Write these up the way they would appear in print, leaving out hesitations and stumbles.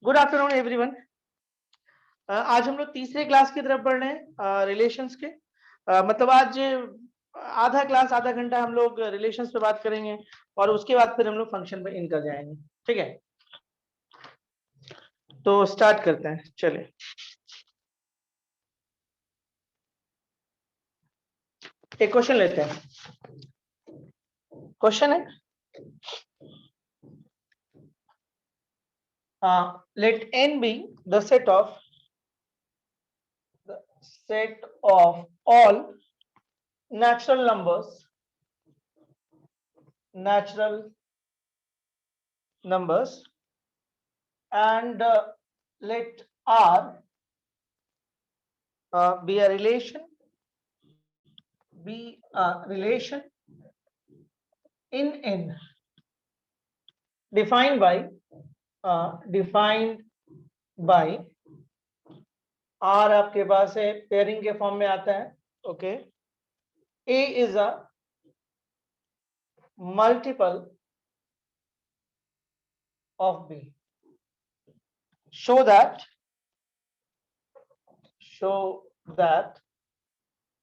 Good afternoon everyone. आज हम लोग तीसरे क्लास की तरफ बढ़ रहे हैं रिलेशंस के। मतलब आज आधा क्लास आधा घंटा हम लोग रिलेशंस पे बात करेंगे और उसके बाद फिर हम लोग फंक्शन पे इन कर जाएंगे। ठीक है, तो स्टार्ट करते हैं। चलिए, एक क्वेश्चन लेते हैं। क्वेश्चन है late n be the set of all natural numbers and let R be a relation in n defined by R आपके पास है पेयरिंग के फॉर्म में आता है। Okay, A is a multiple of B. Show that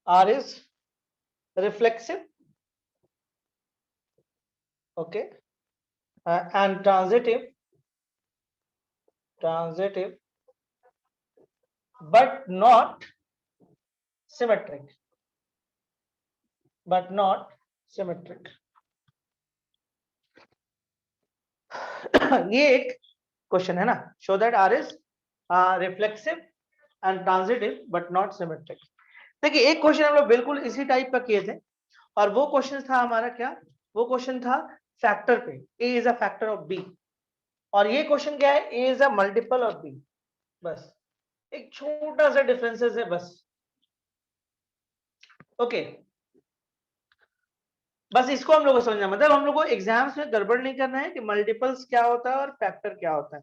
R is reflexive, okay, and transitive, but not symmetric. ये एक question है ना। Show that R is reflexive and transitive but not symmetric. देखिए, एक क्वेश्चन हम लोग बिल्कुल इसी टाइप का किए थे और वो क्वेश्चन था हमारा क्या, वो क्वेश्चन था फैक्टर पे। A is a factor of B और ये क्वेश्चन क्या है, A is a multiple of B. बस एक छोटा सा डिफरेंसेस है बस। ओके, बस इसको हम लोग को समझना, मतलब हम लोग को एग्जाम्स में गड़बड़ नहीं करना है कि मल्टीपल्स क्या होता है और फैक्टर क्या होता है।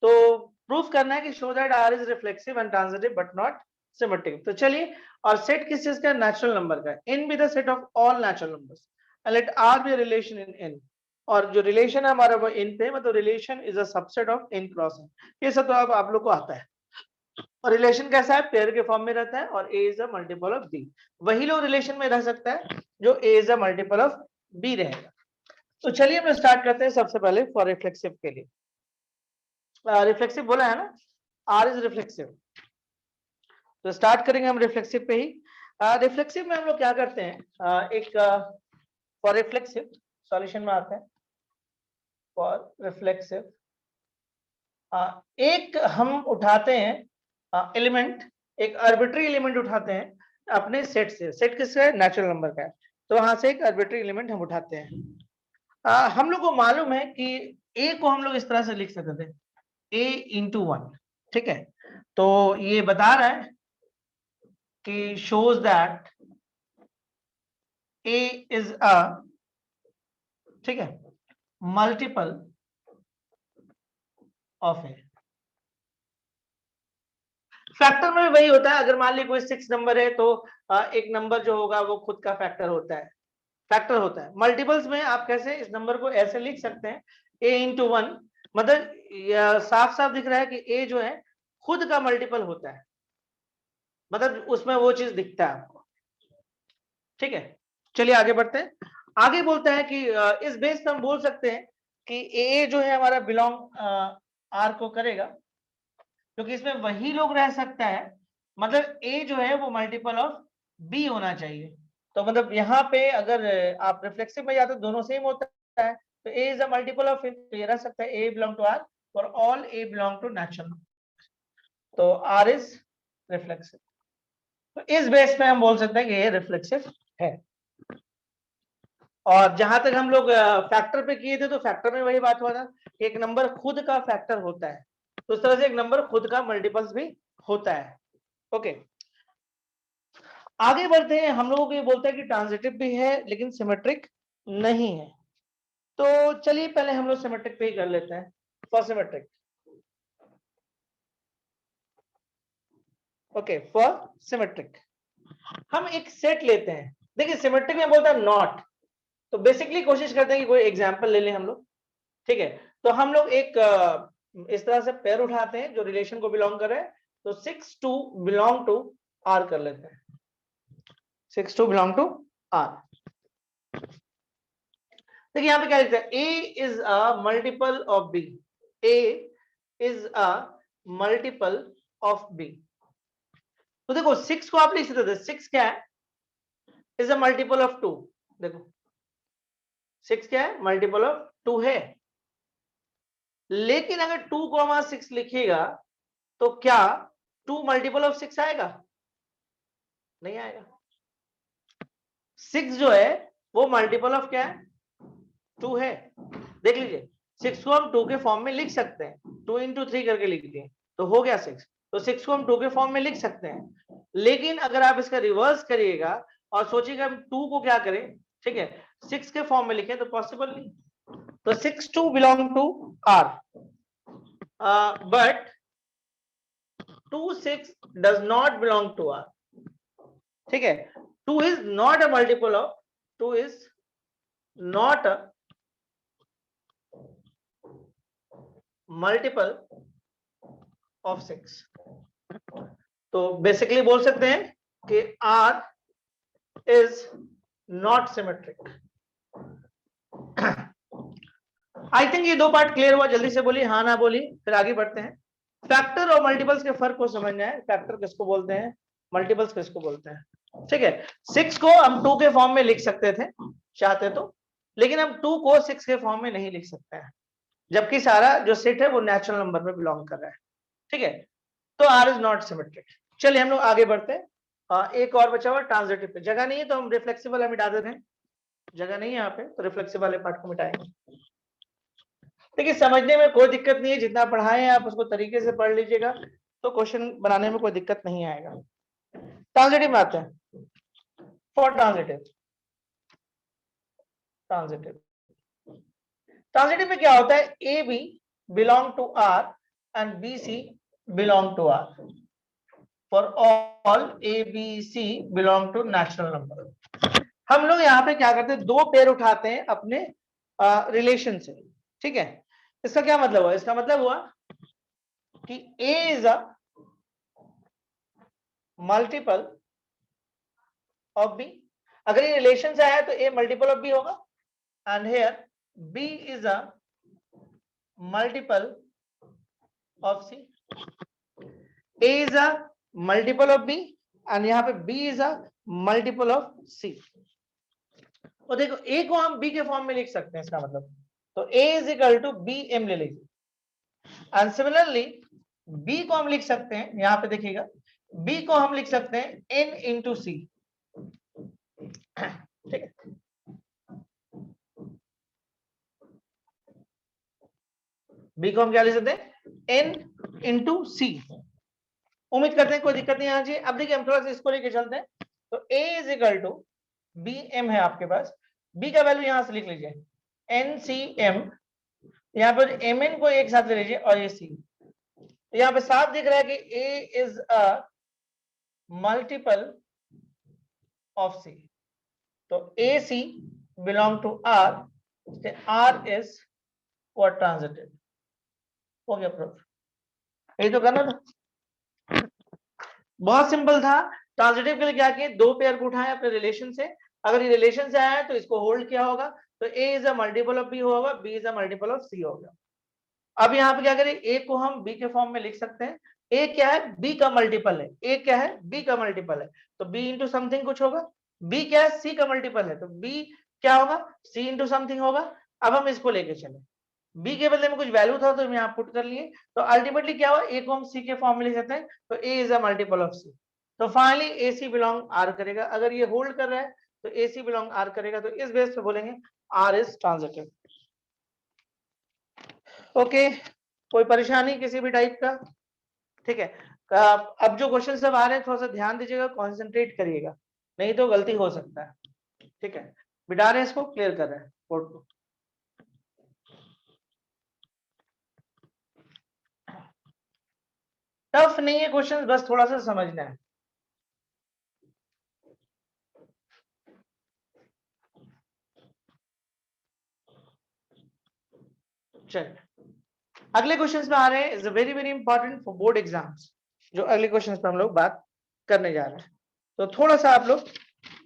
तो प्रूफ करना है कि show that R is reflexive and transitive but not symmetric. तो चलिए, और सेट किस चीज का, नेचुरल नंबर का। N be the set of all natural numbers and let R be relation in N. और जो रिलेशन है हमारा वो इन पे, मतलब relation is a subset of N cross N. ये सब तो आप लोग को आता है। और रिलेशन कैसा है, पेयर के फॉर्म में रहता है और A is a multiple of B. वही लोग रिलेशन में रह सकता है जो A is a multiple of B रहेगा। तो चलिए हम स्टार्ट करते हैं सबसे पहले फॉर रिफ्लेक्सिव के लिए। रिफ्लेक्सिव बोला है ना, आर इज रिफ्लेक्सिव, तो स्टार्ट करेंगे हम रिफ्लेक्सिव पे ही। रिफ्लेक्सिव में हम लोग क्या करते हैं, एक फॉर रिफ्लेक्सिव सॉल्यूशन में आते हैं। फॉर रिफ्लेक्सिव एक हम उठाते हैं एलिमेंट, एक आर्बिट्री एलिमेंट उठाते हैं अपने सेट से। सेट किसका है, नेचुरल नंबर का है। तो वहां से एक आर्बिट्री एलिमेंट हम उठाते हैं। हम लोग को मालूम है कि ए को हम लोग इस तरह से लिख सकते थे, ए इंटू 1। ठीक है, तो ये बता रहा है कि shows that A is a, ठीक है, मल्टीपल ऑफ ए। फैक्टर में वही होता है, अगर मान ली कोई 6 नंबर है तो एक नंबर जो होगा वो खुद का फैक्टर होता है। मल्टीपल्स में आप कैसे इस नंबर को ऐसे लिख सकते हैं, ए इंटू 1, मतलब साफ साफ दिख रहा है कि ए जो है खुद का मल्टीपल होता है, मतलब उसमें वो चीज दिखता है आपको। ठीक है, चलिए आगे बढ़ते हैं। आगे बोलता है कि इस बेस पे हम बोल सकते हैं कि ए जो है हमारा बिलोंग आर को करेगा, क्योंकि इसमें वही लोग रह सकता है, मतलब ए जो है वो मल्टीपल ऑफ बी होना चाहिए। तो मतलब यहाँ पे अगर आप रिफ्लेक्सिव में जाते दोनों सेम होता है, तो A is a multiple of A, तो ये रह सकता है ए बिलोंग टू आर और all A belong to natural. तो आर इज रिफ्लेक्सिव, तो इस बेस पे हम बोल सकते हैं कि ये रिफ्लेक्सिव है। और जहां तक हम लोग फैक्टर पे किए थे, तो फैक्टर में वही बात हुआ था कि एक नंबर खुद का फैक्टर होता है, तो इस तरह से एक नंबर खुद का मल्टीपल्स भी होता है। ओके, आगे बढ़ते हैं। हम लोगों को ये बोलता है कि ट्रांजिटिव भी है लेकिन सिमेट्रिक नहीं है। तो चलिए पहले हम लोग सिमेट्रिक पे ही कर लेते हैं। For symmetric, okay, for symmetric हम एक सेट लेते हैं। देखिए, सिमेट्रिक में बोलता है नॉट, तो बेसिकली कोशिश करते हैं कि कोई एग्जांपल ले लें हम लोग। ठीक है, तो हम लोग एक इस तरह से पेयर उठाते हैं जो रिलेशन को बिलोंग कर रहे हैं, तो 6 2 बिलोंग टू आर कर लेते हैं, 6 2 बिलोंग टू आर। देखिए यहाँ पे क्या लिखता है, A is a multiple of B, A is a multiple of B. तो देखो 6 को आप लिख सकते थे, 6 क्या है, इज अ मल्टीपल ऑफ 2। देखो 6 क्या है, मल्टीपल ऑफ 2 है। लेकिन अगर 2,6 लिखिएगा तो क्या 2 मल्टीपल ऑफ 6 आएगा? नहीं आएगा। 6 जो है वो मल्टीपल ऑफ क्या है, 2 है। देख लीजिए 6 को हम 2 के फॉर्म में लिख सकते हैं, 2 into 3 करके लिख दिए तो हो गया 6। तो 6 को हम 2 के फॉर्म में लिख सकते हैं। लेकिन अगर आप इसका रिवर्स करिएगा और सोचिएगा हम 2 को क्या करें, ठीक है, 6 के फॉर्म में लिखें, तो पॉसिबल नहीं। तो 6 2 belong to R, but 2 6 does not belong to R. ठीक है, 2 is not a multiple of, 2 is not a multiple of 6। तो बेसिकली बोल सकते हैं कि R is not symmetric. I think ये दो पार्ट क्लियर हुआ, जल्दी से बोलिए हाँ ना बोलिए, फिर आगे बढ़ते हैं। फैक्टर और मल्टीपल्स के फर्क को समझना है, फैक्टर किसको बोलते हैं, मल्टीपल्स किसको बोलते हैं। ठीक है, 6 को हम 2 के फॉर्म में लिख सकते थे चाहते तो, लेकिन हम 2 को 6 के फॉर्म में नहीं लिख सकते हैं, जबकि सारा जो सेट है वो नेचुरल नंबर में बिलोंग कर रहा है। ठीक है, तो R इज नॉट सिमेट्रिक। चलिए हम लोग आगे बढ़ते हैं। एक और बचा हुआ ट्रांजिटिव पे, जगह नहीं है तो हम रिफ्लेक्सिबल मिटा देते हैं, जगह नहीं है यहाँ पे तो रिफ्लेक्सिबल वाले पार्ट को मिटाएंगे। देखिए समझने में कोई दिक्कत नहीं है, जितना पढ़ाएं आप उसको तरीके से पढ़ लीजिएगा तो क्वेश्चन बनाने में कोई दिक्कत नहीं आएगा। ट्रांजिटिव में आते हैं। फॉर ट्रांजिटिव, ट्रांजिटिव ट्रांजिटिव में क्या होता है, A B belong to R and B C belong to R. For all A B C belong to natural number. हम लोग यहाँ पे क्या करते हैं, दो पेयर उठाते हैं अपने रिलेशन से। ठीक है, इसका क्या मतलब हुआ, इसका मतलब हुआ कि A is a multiple of B। अगर ये रिलेशन से आया तो A मल्टीपल ऑफ B होगा, and here B is a multiple of C। A is a multiple of B and यहाँ पे B is a multiple of C। तो देखो A को हम B के फॉर्म में लिख सकते हैं, इसका मतलब तो A is equal to B M ले लीजिए, एंड सिमिलरली B को हम लिख सकते हैं, यहां पे देखिएगा B को हम लिख सकते हैं N इंटू सी। ठीक है, B को हम क्या लिख सकते हैं, N इंटू सी। उम्मीद करते हैं कोई दिक्कत नहीं आना चाहिए। अब देखिए हम थोड़ा सा इसको लेके चलते हैं, तो A is equal to B M है आपके पास, B का वैल्यू यहां से लिख लीजिए एन सी एम, यहाँ पर एम एन को एक साथ ले लीजिए और ये सी। यहाँ पे साफ दिख रहा है कि A is a multiple of C, तो AC belong to R, R is what, transitive. हो गया प्रूफ, यही तो करना था, बहुत सिंपल था। ट्रांजिटिव के लिए क्या किए, दो पेयर को उठाए अपने रिलेशन से, अगर ये रिलेशन से आया है तो इसको होल्ड किया होगा, तो A is a multiple of B होगा, B is a multiple of C होगा। अब यहाँ पे क्या करें, A को हम B के फॉर्म में लिख सकते हैं, A क्या है, B का मल्टीपल है, A क्या है, B का मल्टीपल है, तो B इंटू समथिंग कुछ होगा, B क्या है, C का मल्टीपल है, तो B क्या होगा, C इंटू समथिंग होगा। अब हम इसको लेके चले, B के बदले में कुछ वैल्यू था तो हम यहाँ पुट कर लिए, तो अल्टीमेटली क्या हुआ, A को हम C के फॉर्म में लिख सकते हैं, तो A is a multiple of C। तो फाइनली AC बिलोंग R करेगा, अगर ये होल्ड कर रहा है तो AC बिलोंग R करेगा, तो इस बेस पे बोलेंगे R इज ट्रांजिटिव। ओके, कोई परेशानी किसी भी टाइप का? ठीक है, अब जो क्वेश्चन सब आ रहे हैं थोड़ा सा ध्यान दीजिएगा, कॉन्सेंट्रेट करिएगा, नहीं तो गलती हो सकता है। ठीक है, बिठा रहे हैं इसको, क्लियर कर रहे हैं बोर्ड को। टफ नहीं है क्वेश्चन, बस थोड़ा सा समझना है। चलिए अगले क्वेश्चन में आ रहे हैं, is very very important for board exams. जो अगले क्वेश्चन पे हम लोग बात करने जा रहे हैं, तो थोड़ा सा आप लोग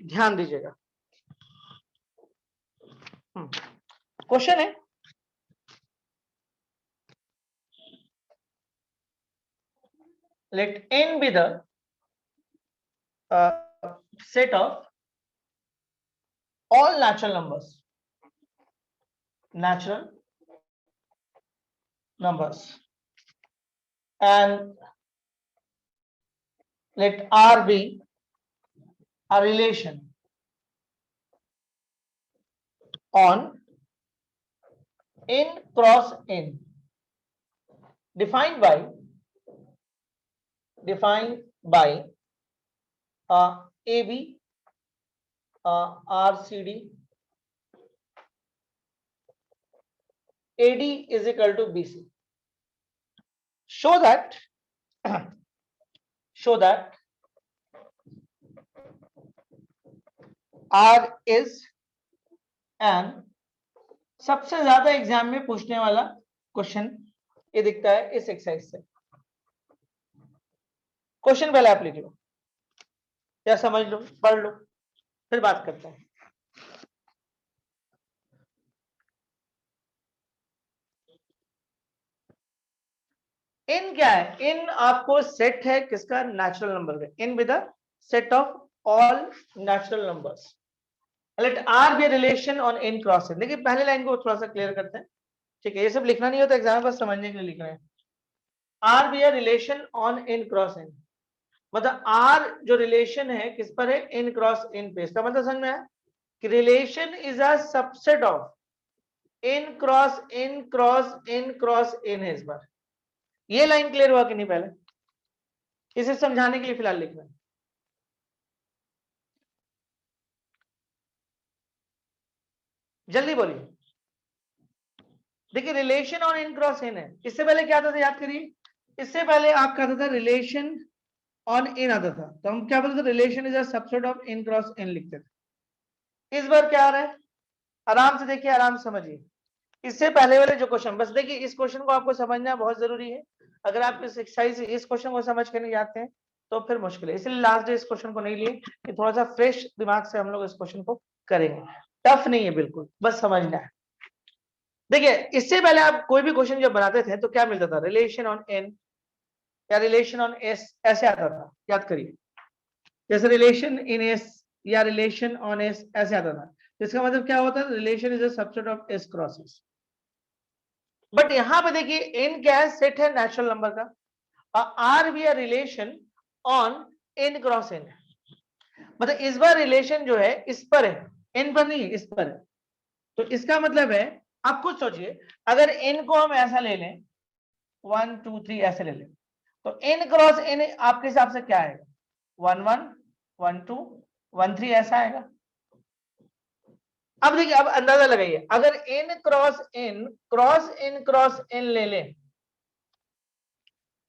ध्यान दीजिएगा। क्वेश्चन है, let n be the set of all natural numbers and let R be a relation on n cross n defined by AB, RCD, AD is equal to BC. Show that R is an, सबसे ज्यादा exam में पूछने वाला question ये दिखता है इस exercise से। क्वेश्चन पहले आप लिख लो या समझ लो, पढ़ लो, फिर बात करते हैं। इन क्या है? इन आपको सेट है किसका? नेचुरल नंबर का। N with the set of all natural numbers. Let R be relation on N cross N. देखिए पहले लाइन को थोड़ा सा क्लियर करते हैं, ठीक है? ये सब लिखना नहीं होता एग्जाम में, बस समझने के लिए लिख रहे हैं। R be relation on N cross N, मतलब आर जो रिलेशन है किस पर है? इन क्रॉस इन पे। इसका मतलब समझ में आया कि relation is a subset of N cross N cross N cross N है। इस बार ये लाइन क्लियर हुआ कि नहीं? पहले इसे समझाने के लिए फिलहाल लिख रहे हैं। जल्दी बोलिए। देखिए रिलेशन और इन क्रॉस इन है। इससे पहले क्या आता था याद करिए? इससे पहले आपका आता था रिलेशन ऑन इन आता था, तो हम क्या बोलते थे? Relation is a subset of N cross N लिखते थे। इस बार क्या आ रहा है? आराम से देखिए, आराम से समझिए। इससे पहले वाले जो क्वेश्चन, बस देखिए इस क्वेश्चन को आपको समझना बहुत जरूरी है। अगर आप इस एक्सरसाइज इस क्वेश्चन को समझ के नहीं जाते हैं तो फिर मुश्किल है। इसलिए लास्ट डे इस क्वेश्चन को नहीं लिए कि थोड़ा सा फ्रेश दिमाग से हम लोग इस क्वेश्चन को करेंगे। टफ नहीं है बिल्कुल, बस समझना है। देखिए इससे पहले आप कोई भी क्वेश्चन जब बनाते थे तो क्या मिलता था? रिलेशन ऑन एन या रिलेशन ऑन एस, ऐसे आता था। याद करिए, जैसे रिलेशन इन एस या रिलेशन ऑन एस ऐसे आता था। इसका मतलब क्या होता है? Relation is a subset of S cross S. But यहां पे देखिए एन क्या है? सेट है नेचुरल नंबर का। R be R relation on N cross N, मतलब इस बार रिलेशन जो है इस पर है, एन पर नहीं है, इस पर है। तो इसका मतलब है, आप खुद सोचिए, अगर एन को हम ऐसा ले लें 1 2 3 ऐसे ले लें, तो एन क्रॉस एन आपके हिसाब से क्या आएगा? 1 1 1 2 1 3 ऐसा आएगा। अब देखिए, अब अंदाजा लगाइए, अगर एन क्रॉस एन ले लें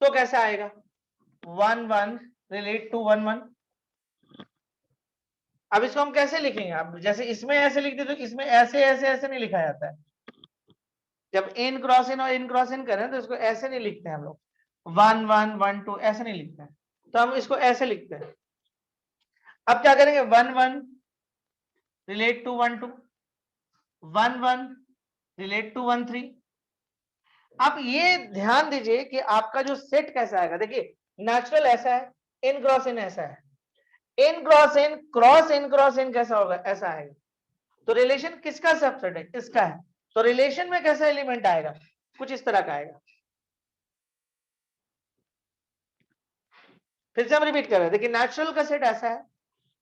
तो कैसा आएगा? 1 1 रिलेट टू 1 1। अब इसको हम कैसे लिखेंगे? आप जैसे इसमें ऐसे लिख दे तो इसमें ऐसे ऐसे ऐसे नहीं लिखा जाता है। जब एन क्रॉस एन और एन क्रॉस एन करें तो इसको ऐसे नहीं लिखते हैं हम लोग, 1 1 1 2 ऐसे नहीं लिखते हैं, तो हम इसको ऐसे लिखते हैं। अब क्या करेंगे? 1 1 रिलेट टू 1 2, 1 1 रिलेट टू 1 3। आप ये ध्यान दीजिए कि आपका जो सेट कैसा आएगा। देखिए नेचुरल ऐसा है, एन क्रॉस एन ऐसा है, एन क्रॉस एन कैसा होगा? ऐसा आएगा। तो रिलेशन किसका सबसेट है? इसका है। तो रिलेशन में कैसा एलिमेंट आएगा? कुछ इस तरह का आएगा। फिर से हम रिपीट कर रहे हैं। देखिए नेचुरल का सेट ऐसा है,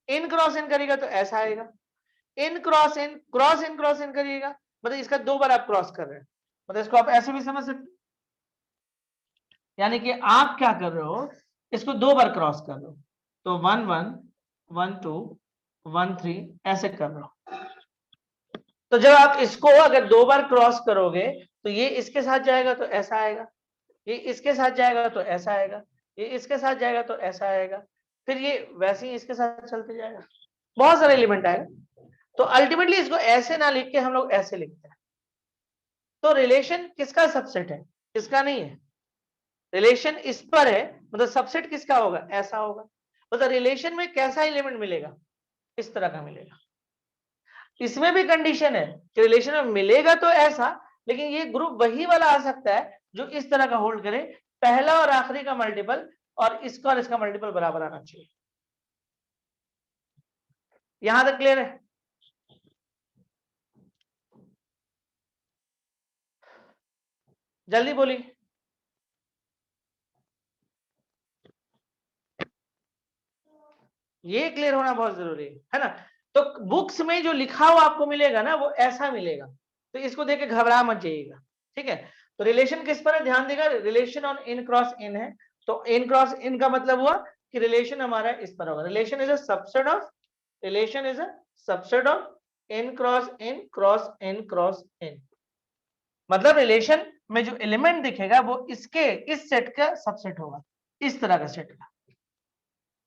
इन क्रॉस इन करेगा तो ऐसा आएगा, इन क्रॉस इन करिएगा मतलब इसका 2 बार आप क्रॉस कर रहे हैं, मतलब इसको आप ऐसे भी समझ सकते, यानी कि आप क्या कर रहे हो? इसको 2 बार क्रॉस कर रहे हो, तो 1 1 1 2 1 3 ऐसे कर रहे हो। तो जब आप इसको अगर 2 बार क्रॉस करोगे तो ये इसके साथ जाएगा तो ऐसा आएगा, ये इसके साथ जाएगा तो ऐसा आएगा, ये इसके साथ जाएगा तो ऐसा आएगा, फिर ये वैसे ही इसके साथ चलते जाएगा, बहुत सारे एलिमेंट आएगा। तो अल्टीमेटली इसको ऐसे ना लिख के हम लोग ऐसे लिखते हैं। तो रिलेशन किसका सबसेट है? इसका नहीं है। रिलेशन इस पर है, मतलब सबसेट किसका होगा, ऐसा होगा। मतलब रिलेशन में कैसा एलिमेंट मिलेगा, इस तरह का मिलेगा। इसमें भी कंडीशन है कि रिलेशन में मिलेगा तो ऐसा, लेकिन ये ग्रुप वही वाला आ सकता है जो इस तरह का होल्ड करे, पहला और आखिरी का मल्टीपल और इसका मल्टीपल बराबर आना चाहिए। यहां तक क्लियर है? जल्दी बोलिए। ये क्लियर होना बहुत जरूरी है ना। तो बुक्स में जो लिखा हुआ आपको मिलेगा ना वो ऐसा मिलेगा, तो इसको देख के घबरा मत जाइएगा, ठीक है। तो रिलेशन किस पर है, ध्यान देगा, relation on N cross N है। तो इन क्रॉस इन का मतलब हुआ कि रिलेशन हमारा इस पर होगा। Relation is a subset of, relation is a subset of N cross N cross N cross N. मतलब रिलेशन में जो एलिमेंट दिखेगा वो इसके इस सेट का सबसेट होगा, इस तरह का सेट का,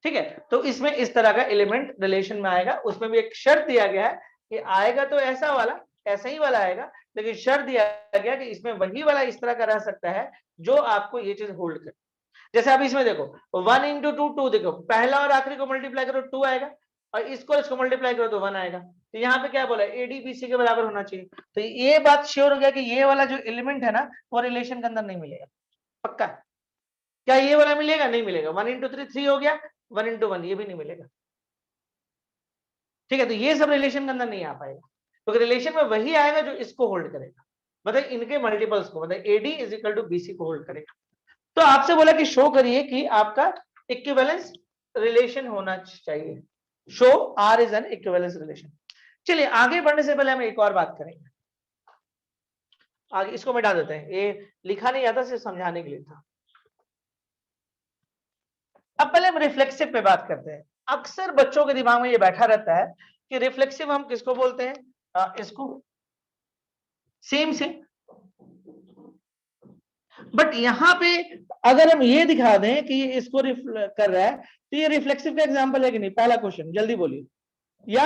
ठीक है। तो इसमें इस तरह का एलिमेंट रिलेशन में आएगा। उसमें भी एक शर्त दिया गया है कि आएगा तो ऐसा वाला, ऐसा ही वाला आएगा, लेकिन शर्त दिया गया कि इसमें वही वाला इस तरह का रह सकता है जो आपको ये चीज होल्ड करे। जैसे आप इसमें देखो 1 इंटू 2 2, देखो पहला और आखिरी को मल्टीप्लाई करो 2 आएगा, और इसको मल्टीप्लाई करो तो 1 आएगा। तो यहाँ पे क्या बोला, एडीबीसी के बराबर होना चाहिए। तो ये बात श्योर हो गया कि ये वाला जो एलिमेंट है ना वो रिलेशन के अंदर नहीं मिलेगा, पक्का। क्या ये वाला मिलेगा, नहीं मिलेगा। 1 इंटू 3 3 हो गया, 1 इंटू 1 ये भी नहीं मिलेगा, ठीक है। तो ये सब रिलेशन के अंदर नहीं आ पाएगा, क्योंकि रिलेशन में वही आएगा जो इसको होल्ड करेगा, मतलब इनके मल्टीपल्स को, मतलब AD is equal to BC को होल्ड करेगा। तो आपसे बोला कि शो करिए कि आपका इक्विवेलेंस रिलेशन होना चाहिए, show R is an equivalence relation. चलिए आगे बढ़ने से पहले हम एक और बात करेंगे। आगे इसको मिटा देते हैं, ये लिखा नहीं आता, सिर्फ समझाने के लिए था। अब पहले हम रिफ्लेक्सिव पे बात करते हैं। अक्सर बच्चों के दिमाग में ये बैठा रहता है कि रिफ्लेक्सिव हम किसको बोलते हैं, इसको सेम से। बट यहां पे अगर हम ये दिखा दें कि ये इसको कर रहा है, तो ये रिफ्लेक्सिव का एग्जांपल है कि नहीं, पहला क्वेश्चन जल्दी बोलिए। या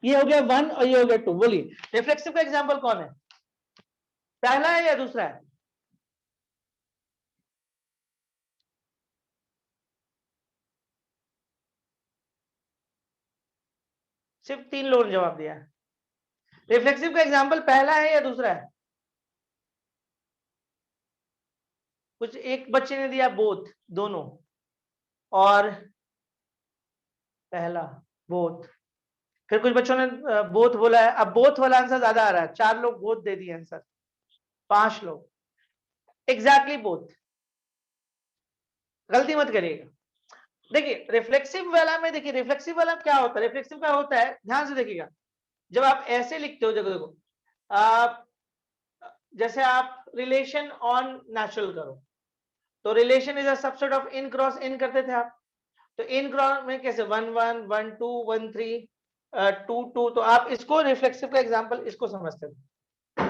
ये हो गया 1 और ये हो गया 2, बोलिए रिफ्लेक्सिव का एग्जांपल कौन है, पहला है या दूसरा है? सिर्फ 3 लोगों ने जवाब दिया है। रिफ्लेक्सिव का एग्जांपल पहला है या दूसरा है? कुछ एक बच्चे ने दिया बोथ, दोनों, और पहला बोथ। फिर कुछ बच्चों ने बोथ बोला है। अब बोथ वाला आंसर ज्यादा आ रहा है, 4 लोग बोथ दे दिए आंसर, 5 लोग एग्जैक्टली बोथ। गलती मत करिएगा। देखिए रिफ्लेक्सिव वाला में, देखिए रिफ्लेक्सिव वाला क्या होता है, रिफ्लेक्सिव का होता है, ध्यान से देखिएगा, जब आप ऐसे लिखते हो, देखो देखो आप, जैसे आप रिलेशन ऑन नेचुरल करो, तो relation is a subset of N cross N करते थे आप। तो इन क्रॉस में कैसे 1 1 1 2 1 3 2 2, तो आप इसको रिफ्लेक्सिव का एग्जांपल इसको समझते थे।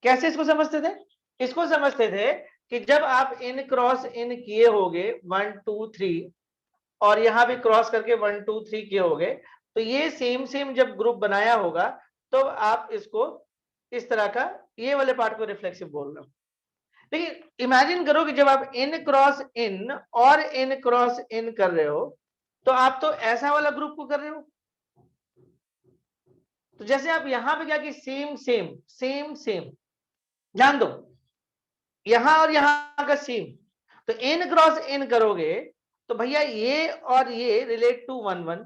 कैसे इसको समझते थे, इसको समझते थे कि जब आप इन क्रॉस इन किए होगे 1 2 3, और यहां भी क्रॉस करके 1 2 3 किए होगे, तो ये सेम सेम जब ग्रुप बनाया होगा, तो आप इसको इस तरह का, ये वाले पार्ट को रिफ्लेक्सिव बोल रहे हो। लेकिन इमेजिन करो कि जब आप इन क्रॉस इन और इन क्रॉस इन कर रहे हो, तो आप तो ऐसा वाला ग्रुप को कर रहे हो। तो जैसे आप यहां पे क्या कि सेम सेम सेम सेम, ध्यान दो, यहां और यहां का सेम, तो इन क्रॉस इन करोगे तो भैया ये और ये रिलेट टू 1 1,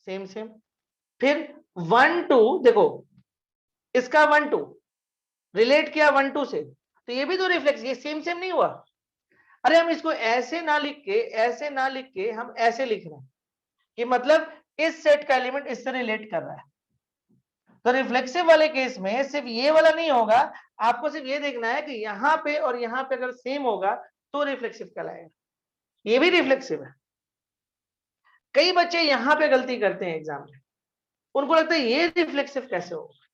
सेम सेम। फिर 1 2, देखो इसका 1 2 रिलेट किया 1 2 से, तो ये भी तो रिफ्लेक्स, ये सेम सेम नहीं हुआ। अरे हम इसको ऐसे ना लिख के, ऐसे ना लिख के हम ऐसे लिख रहे हैं कि मतलब इस सेट का एलिमेंट इससे रिलेट कर रहा है। तो रिफ्लेक्सिव वाले केस में सिर्फ ये वाला नहीं होगा, आपको सिर्फ ये देखना है कि यहां पे और यहां पे अगर सेम होगा तो रिफ्लेक्सिव कहलाएगा, ये भी रिफ्लेक्सिव है। कई बच्चे यहां पे गलती करते हैं एग्जाम में, उनको लगता है ये रिफ्लेक्सिव कैसे होगा,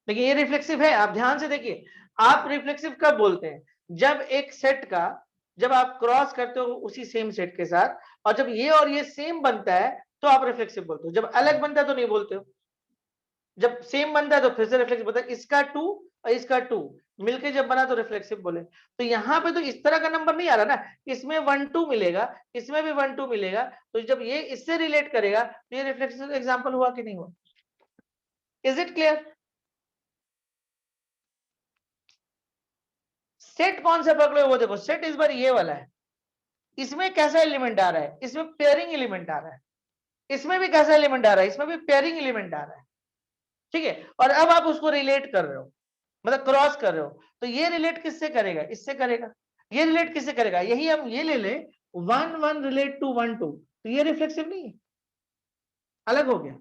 लेकिन ये रिफ्लेक्सिव है। आप ध्यान से देखिए, आप रिफ्लेक्सिव कब बोलते हैं, जब एक सेट का, जब आप क्रॉस करते हो उसी सेम सेट के साथ, और जब ये और ये सेम बनता है तो आप रिफ्लेक्सिव बोलते हो, जब अलग बनता है तो नहीं बोलते हो। जब सेम बनता है तो फिर से रिफ्लेक्सिव होता है। इसका 2 और इसका 2 मिलके जब बना तो रिफ्लेक्सिव बोले। तो यहाँ पे तो इस तरह का नंबर नहीं आ रहा ना, इसमें 1 2 मिलेगा, इसमें भी 1 2 मिलेगा, तो जब ये इससे रिलेट करेगा तो ये रिफ्लेक्सिव एग्जांपल हुआ कि नहीं हुआ? Is it clear? सेट कौन सा पकड़ो वो देखो, सेट इस बार ये वाला है, इसमें कैसा एलिमेंट आ रहा है, इसमें पेयरिंग एलिमेंट आ रहा है, इसमें भी कैसा एलिमेंट आ रहा है, इसमें भी पेयरिंग एलिमेंट आ रहा है, ठीक है। और अब आप उसको रिलेट कर रहे हो, मतलब क्रॉस कर रहे हो, तो ये रिलेट किससे करेगा, इससे करेगा। ये रिलेट किससे करेगा, यही हम ये ले ले 1 1 रिलेट टू 1 2, तो ये रिफ्लेक्सिव नहीं है, अलग हो गया।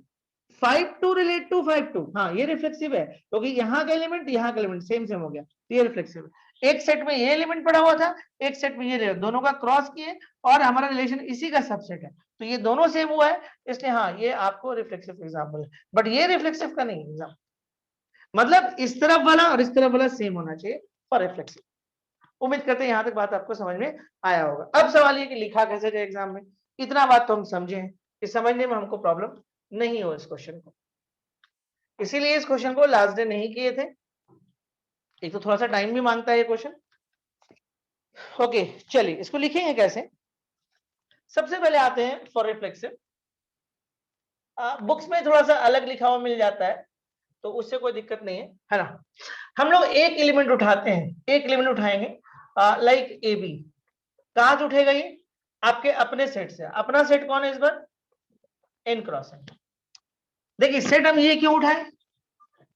5 2 रिलेट टू 5 2, हाँ ये रिफ्लेक्सिव है, क्योंकि यहाँ का एलिमेंट यहाँ का एलिमेंट सेम सेम हो गया, तो ये रिफ्लेक्सिव है। एक सेट में ये एलिमेंट पड़ा हुआ था, एक सेट में ये, दोनों का क्रॉस किए और हमारा रिलेशन इसी का सबसेट है, तो ये दोनों सेम हुआ है, इसलिए हाँ ये आपको रिफ्लेक्सिव एग्जाम्पल है। बट ये रिफ्लेक्सिव का नहीं एग्जाम्पल, मतलब इस तरफ वाला और इस तरफ वाला सेम होना चाहिए फॉर रिफ्लेक्सिव। उम्मीद करते हैं यहां तक बात आपको समझ में आया होगा। अब सवाल ये कि लिखा कैसे जाए एग्जाम में, इतना बात तो हम समझे हैं कि समझने में हमको प्रॉब्लम नहीं हो इस क्वेश्चन को, इसीलिए इस क्वेश्चन को लास्ट डे नहीं किए थे। एक तो थोड़ा सा टाइम भी मांगता है ये क्वेश्चन। ओके चलिए इसको लिखेंगे कैसे। सबसे पहले आते हैं फॉर रिफ्लेक्सिव। बुक्स में थोड़ा सा अलग लिखा हुआ मिल जाता है, तो उससे कोई दिक्कत नहीं है ना। हम लोग एक एलिमेंट उठाते हैं, एक एलिमेंट उठाएंगे लाइक ए बी। कहां से उठेगा ये, आपके अपने सेट से। अपना सेट कौन है इस बार, एन क्रॉस एन। देखिए सेट हम ये क्यों उठाए,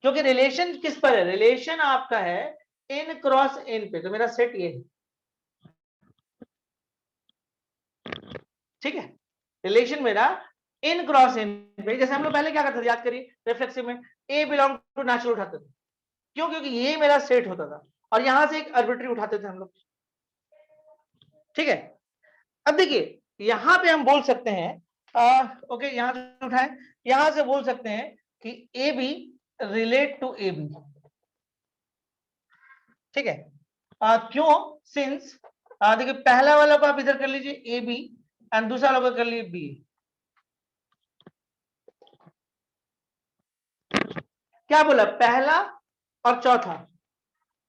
क्योंकि रिलेशन किस पर है, रिलेशन आपका है एन क्रॉस एन पे, तो मेरा सेट ये है, ठीक है। रिलेशन मेरा एन क्रॉस एन पे, जैसे हम लोग पहले क्या करते थे याद करिए, रिफ्लेक्सिव में ए बिलोंग टू नेचुरल उठाते थे, क्यों, क्योंकि ये मेरा सेट होता था और यहां से एक आर्बिट्री उठाते थे हम लोग, ठीक है। अब देखिए यहां पे हम बोल सकते हैं ओके, यहां से उठाएं, यहां से बोल सकते हैं कि A B relate to A B, ठीक है। क्यों, सिंस देखिए पहला वाला को आप इधर कर लीजिए ए बी एंड दूसरा वाला को कर लीजिए बी। क्या बोला, पहला और चौथा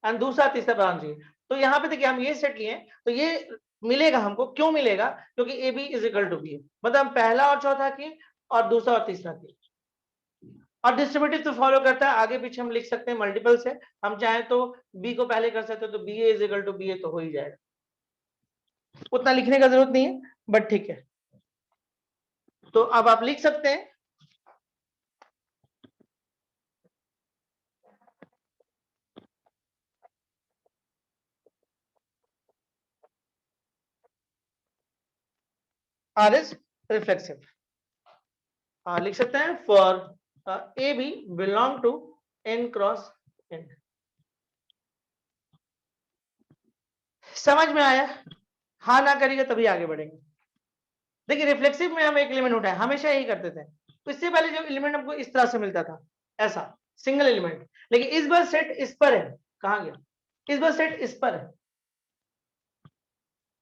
एंड दूसरा तीसरा ब्रांच चाहिए। तो यहाँ पे देखिए हम ये सेट लिए, तो ये मिलेगा हमको, क्यों मिलेगा, क्योंकि A B is equal to B, मतलब हम पहला और चौथा की और दूसरा और तीसरा की। और डिस्ट्रीब्यूटिव तो फॉलो करता है, आगे पीछे हम लिख सकते हैं मल्टीपल से, हम चाहे तो बी को पहले कर सकते हैं, तो B A is equal to B A तो हो ही जाएगा, उतना लिखने का जरूरत नहीं है, बट ठीक है। तो अब आप लिख सकते हैं आर इज रिफ्लेक्सिव, लिख सकते हैं for A B belong to N cross N. समझ में आया, हाँ ना करिएगा तभी आगे बढ़ेंगे। देखिए रिफ्लेक्सिव में हम एक एलिमेंट उठाए, हमेशा यही करते थे, तो इससे पहले जो एलिमेंट हमको इस तरह से मिलता था, ऐसा सिंगल एलिमेंट, लेकिन इस बार सेट इस पर है, कहां गया, इस बार सेट इस पर है,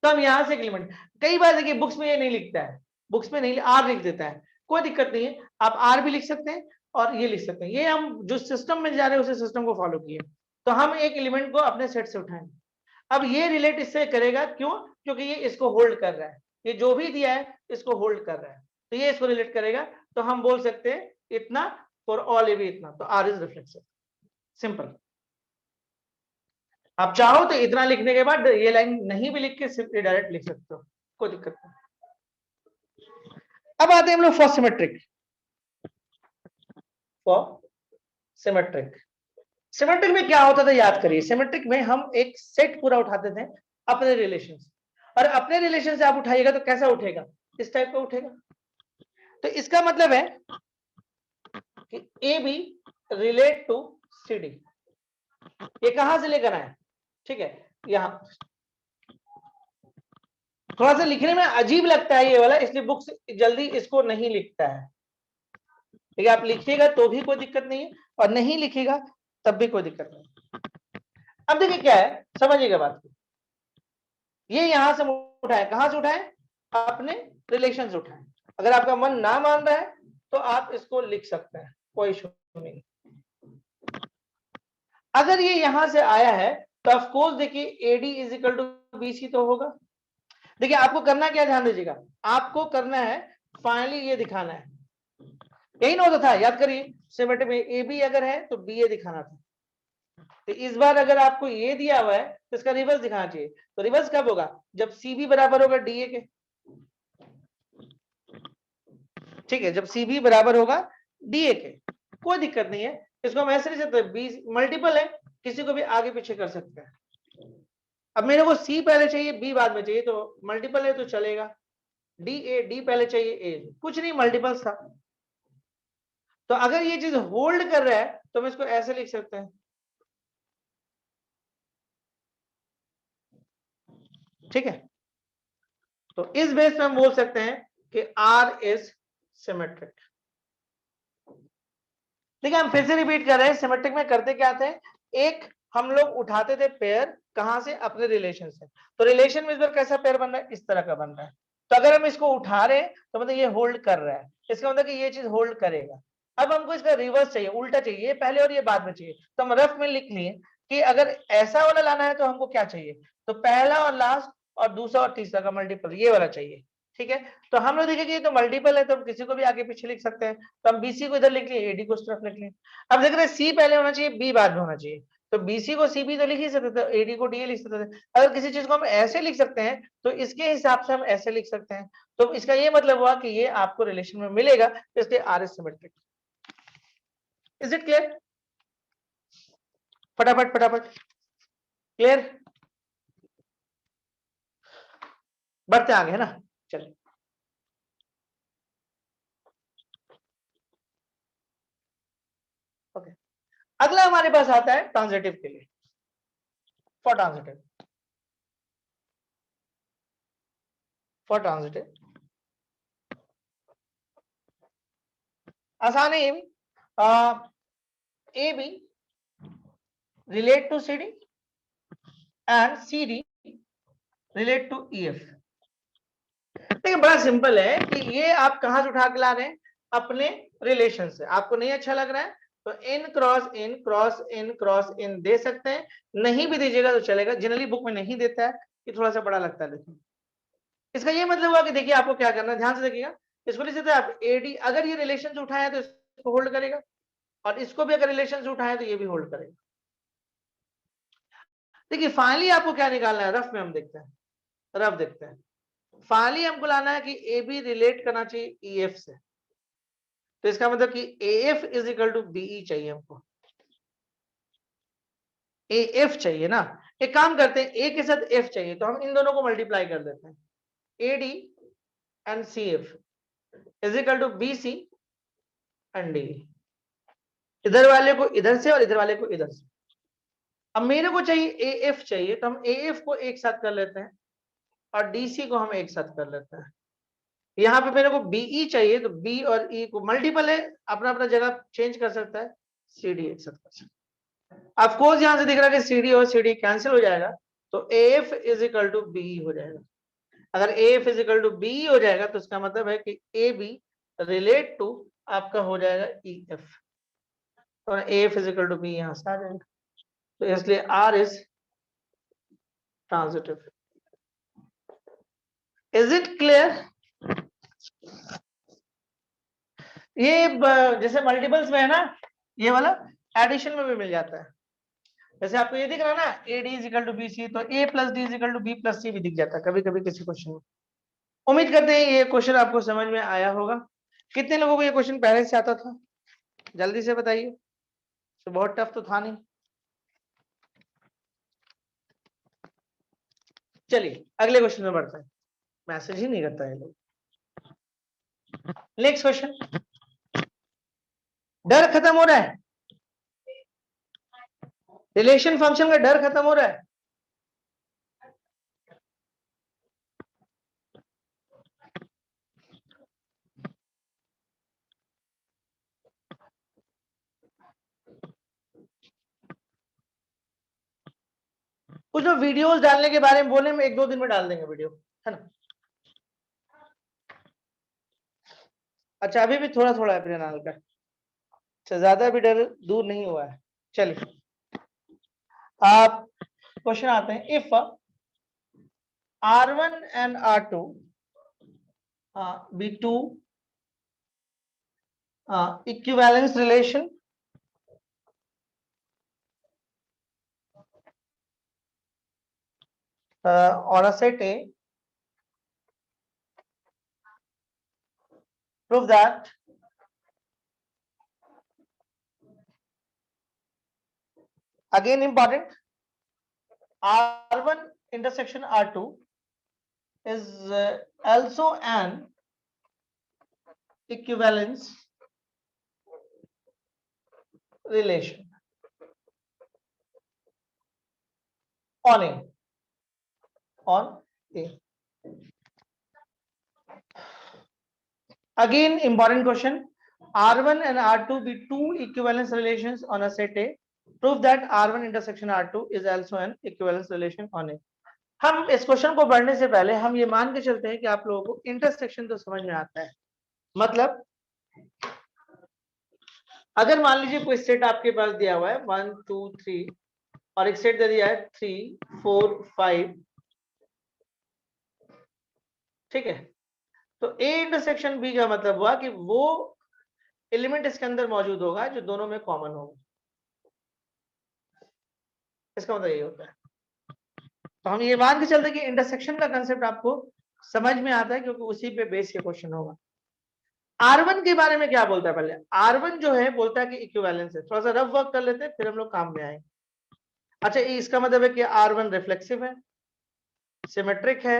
तो हम यहां से एक एलिमेंट, कई बार देखिए बुक्स में ये नहीं लिखता है, बुक्स में नहीं, आर लिख देता है, कोई दिक्कत नहीं है, आप आर भी लिख सकते हैं और ये लिख सकते हैं, ये हम जो सिस्टम में जा रहे हैं उसी सिस्टम को फॉलो किए। तो हम एक एलिमेंट को अपने सेट से उठाएंगे, अब ये रिलेट इससे करेगा, क्यों, क्योंकि ये इसको होल्ड कर रहा है, ये जो भी दिया है इसको होल्ड कर रहा है, तो ये इसको रिलेट करेगा, तो हम बोल सकते हैं इतना फॉर ऑल ए बी इतना, तो आर इज रिफ्लेक्सिव, सिंपल। आप चाहो तो इतना लिखने के बाद ये लाइन नहीं भी लिख के सिर्फ डायरेक्ट लिख सकते हो, कोई दिक्कत नहीं। अब आते हैं हम लोग for symmetric, for symmetric. Symmetric में क्या होता था याद करिए, सिमेट्रिक में हम एक सेट पूरा उठाते थे अपने रिलेशन से, और अपने रिलेशन से आप उठाइएगा तो कैसा उठेगा, इस टाइप का उठेगा। तो इसका मतलब है कि A B relate to C D, ये कहां से लेकर आए, ठीक है, यहां। थोड़ा सा लिखने में अजीब लगता है ये वाला, इसलिए बुक्स जल्दी इसको नहीं लिखता है, ठीक है। आप लिखिएगा तो भी कोई दिक्कत नहीं है, और नहीं लिखिएगा तब भी कोई दिक्कत नहीं। अब देखिए क्या है, समझिएगा बात को, ये यहां से उठाए, कहां से उठाए, अपने रिलेशन से उठाए। अगर आपका मन ना मान रहा है तो आप इसको लिख सकते हैं, कोई इशू अगर ये यहां से आया है तो ऑफ कोर्स देखिए AD is equal to BC तो होगा। देखिए आपको करना क्या, ध्यान दीजिएगा, आपको करना है फाइनली ये दिखाना है, यही ना होता था, याद करिए सिमेट्रिक में ए बी अगर है तो बी ए दिखाना था। तो इस बार अगर आपको ये दिया हुआ है तो इसका रिवर्स दिखाना चाहिए। तो रिवर्स कब होगा, जब सी बी बराबर होगा डी ए के, ठीक है, जब सी बी बराबर होगा डी ए के, कोई दिक्कत नहीं है, इसको हम ऐसे लिख सकते हैं, बी मल्टीपल है, किसी को भी आगे पीछे कर सकते हैं। अब मेरे को सी पहले चाहिए बी बाद में चाहिए, तो मल्टीपल है तो चलेगा, डी पहले चाहिए ए, कुछ नहीं मल्टीपल्स था। तो अगर ये चीज होल्ड कर रहा है तो हम इसको ऐसे लिख सकते हैं, ठीक है। तो इस बेस में हम बोल सकते हैं कि आर इज सिमेट्रिक। देखिए हम फिर से रिपीट कर रहे हैं, सिमेट्रिक में करते क्या थे, एक हम लोग उठाते थे पेयर कहां से, अपने रिलेशन से। तो रिलेशन में इस बार कैसा पेयर बन रहा है, इस तरह का बन रहा है। तो अगर हम इसको उठा रहे हैं तो मतलब ये होल्ड कर रहा है, इसका मतलब कि ये चीज होल्ड करेगा। अब हमको इसका रिवर्स चाहिए, उल्टा चाहिए, ये पहले और ये बाद में चाहिए। तो हम रफ में लिख लिए कि अगर ऐसा वाला लाना है तो हमको क्या चाहिए, तो पहला और लास्ट और दूसरा और तीसरा का मल्टीपल ये वाला चाहिए, ठीक है। तो हम लोग देखेंगे तो मल्टीपल है तो हम किसी को भी आगे पीछे लिख सकते हैं, तो हम बीसी को इधर लिख लिए, एडी को उस तरफ लिख लिए। अब देख रहे हैं सी पहले होना चाहिए बी बाद में होना चाहिए, तो बीसी को सी बी तो लिख ही सकते थे, एडी को डी लिख सकते थे। अगर किसी चीज को हम ऐसे लिख सकते हैं तो इसके हिसाब से हम ऐसे लिख सकते हैं। तो इसका ये मतलब हुआ कि ये आपको रिलेशन में मिलेगा, इसलिए R is symmetric. Is it clear, फटाफट फटाफट, क्लियर, बढ़ते आगे है ना, चलिए। ओके, अगला हमारे पास आता है ट्रांजिटिव के लिए, फॉर ट्रांजिटिव, फॉर ट्रांजिटिव आसान है ये भी, A B relate to C D and C D relate to E F. देखिए बड़ा सिंपल है कि ये आप कहां से उठा के ला रहे हैं, अपने रिलेशन से। आपको नहीं अच्छा लग रहा है तो इन cross N cross N cross इन दे सकते हैं, नहीं भी दीजिएगा तो चलेगा, जनरली बुक में नहीं देता है, ये थोड़ा सा बड़ा लगता है लेकिन। इसका ये मतलब हुआ कि देखिए आपको क्या करना है, ध्यान से देखिएगा, इसको लिख सकते हैं आप एडी, अगर ये रिलेशन से उठाया तो इसको होल्ड करेगा, और इसको भी अगर रिलेशन से उठाया तो ये भी होल्ड करेगा। देखिए फाइनली आपको क्या निकालना है, रफ में हम देखते हैं, रफ देखते हैं। फाइनली हमको लाना है कि ए बी रिलेट करना चाहिए ई एफ से, तो इसका मतलब कि A F is equal to BE चाहिए हमको, ए एफ चाहिए ना। एक काम करते हैं, ए के साथ एफ चाहिए तो हम इन दोनों को मल्टीप्लाई कर देते हैं, A D and C F is equal to B C and D, इधर वाले को इधर से और इधर वाले को इधर से। अब मेरे को चाहिए ए एफ चाहिए, तो हम ए एफ को एक साथ कर लेते हैं और डीसी को हम एक साथ कर लेते हैं। यहाँ पे मेरे को बीई चाहिए तो बी और ई को मल्टीपल है, अपना अपना जगह चेंज कर सकता है, सी डी एक साथ कर सकता है। ऑफ कोर्स यहां से दिख रहा है कि सी डी और सी डी कैंसिल हो जाएगा, तो A F is equal to B हो जाएगा। अगर A F is equal to B हो जाएगा तो इसका मतलब है कि ए बी रिलेट टू आपका हो जाएगा ई एफ, और A F is equal to B यहां से आ जाएगा, तो इसलिए R is transitive. Is it clear, ये जैसे मल्टीपल्स में है ना, ये वाला एडिशन में भी मिल जाता है। जैसे आपको ये दिख रहा है ना, A D is equal to B C, तो A plus D is equal to B plus C भी दिख जाता है कभी कभी किसी क्वेश्चन में। उम्मीद करते हैं ये क्वेश्चन आपको समझ में आया होगा। कितने लोगों को ये क्वेश्चन पहले से आता था, जल्दी से बताइए, तो बहुत टफ तो था नहीं। चलिए अगले क्वेश्चन में बढ़ते हैं, मैसेज ही नहीं करता है लोग। नेक्स्ट क्वेश्चन, डर खत्म हो रहा है, रिलेशन फंक्शन का डर खत्म हो रहा है। कुछ लोग वीडियोस डालने के बारे में बोले, में 1-2 दिन में डाल देंगे वीडियो, है ना। अच्छा अभी भी थोड़ा थोड़ा है प्रियनाल का, ज्यादा भी डर दूर नहीं हुआ है। चलिए आप क्वेश्चन आते हैं। If R1 and R2 be two equivalence relation on a set A, prove that again important, R1 intersection R2 is also an equivalence relation on A. Again important question, R1 and R2 be two equivalence relations on a set A, prove that R1 intersection R2 is also an equivalence relation on A. हम इस question को पढ़ने से पहले हम ये मान के चलते हैं कि आप लोगों को इंटरसेक्शन तो समझ में आता है। मतलब अगर मान लीजिए कोई सेट आपके पास दिया हुआ है 1 2 3 और एक सेट दे दिया है 3 4 5, ठीक है, तो ए इंटरसेक्शन बी का मतलब हुआ कि वो एलिमेंट इसके अंदर मौजूद होगा जो दोनों में कॉमन होगा। इसका मतलब ये होता है। तो हम ये मान के चलते हैं कि इंटरसेक्शन का कंसेप्ट आपको समझ में आता है क्योंकि उसी पे बेस ये क्वेश्चन होगा। R1 के बारे में क्या बोलता है? पहले R1 जो है बोलता है कि इक्विवेलेंस है। थोड़ा सा रफ वर्क कर लेते हैं फिर हम लोग काम में आएंगे। अच्छा, इसका मतलब है कि R1 रिफ्लेक्सिव है, सिमेट्रिक है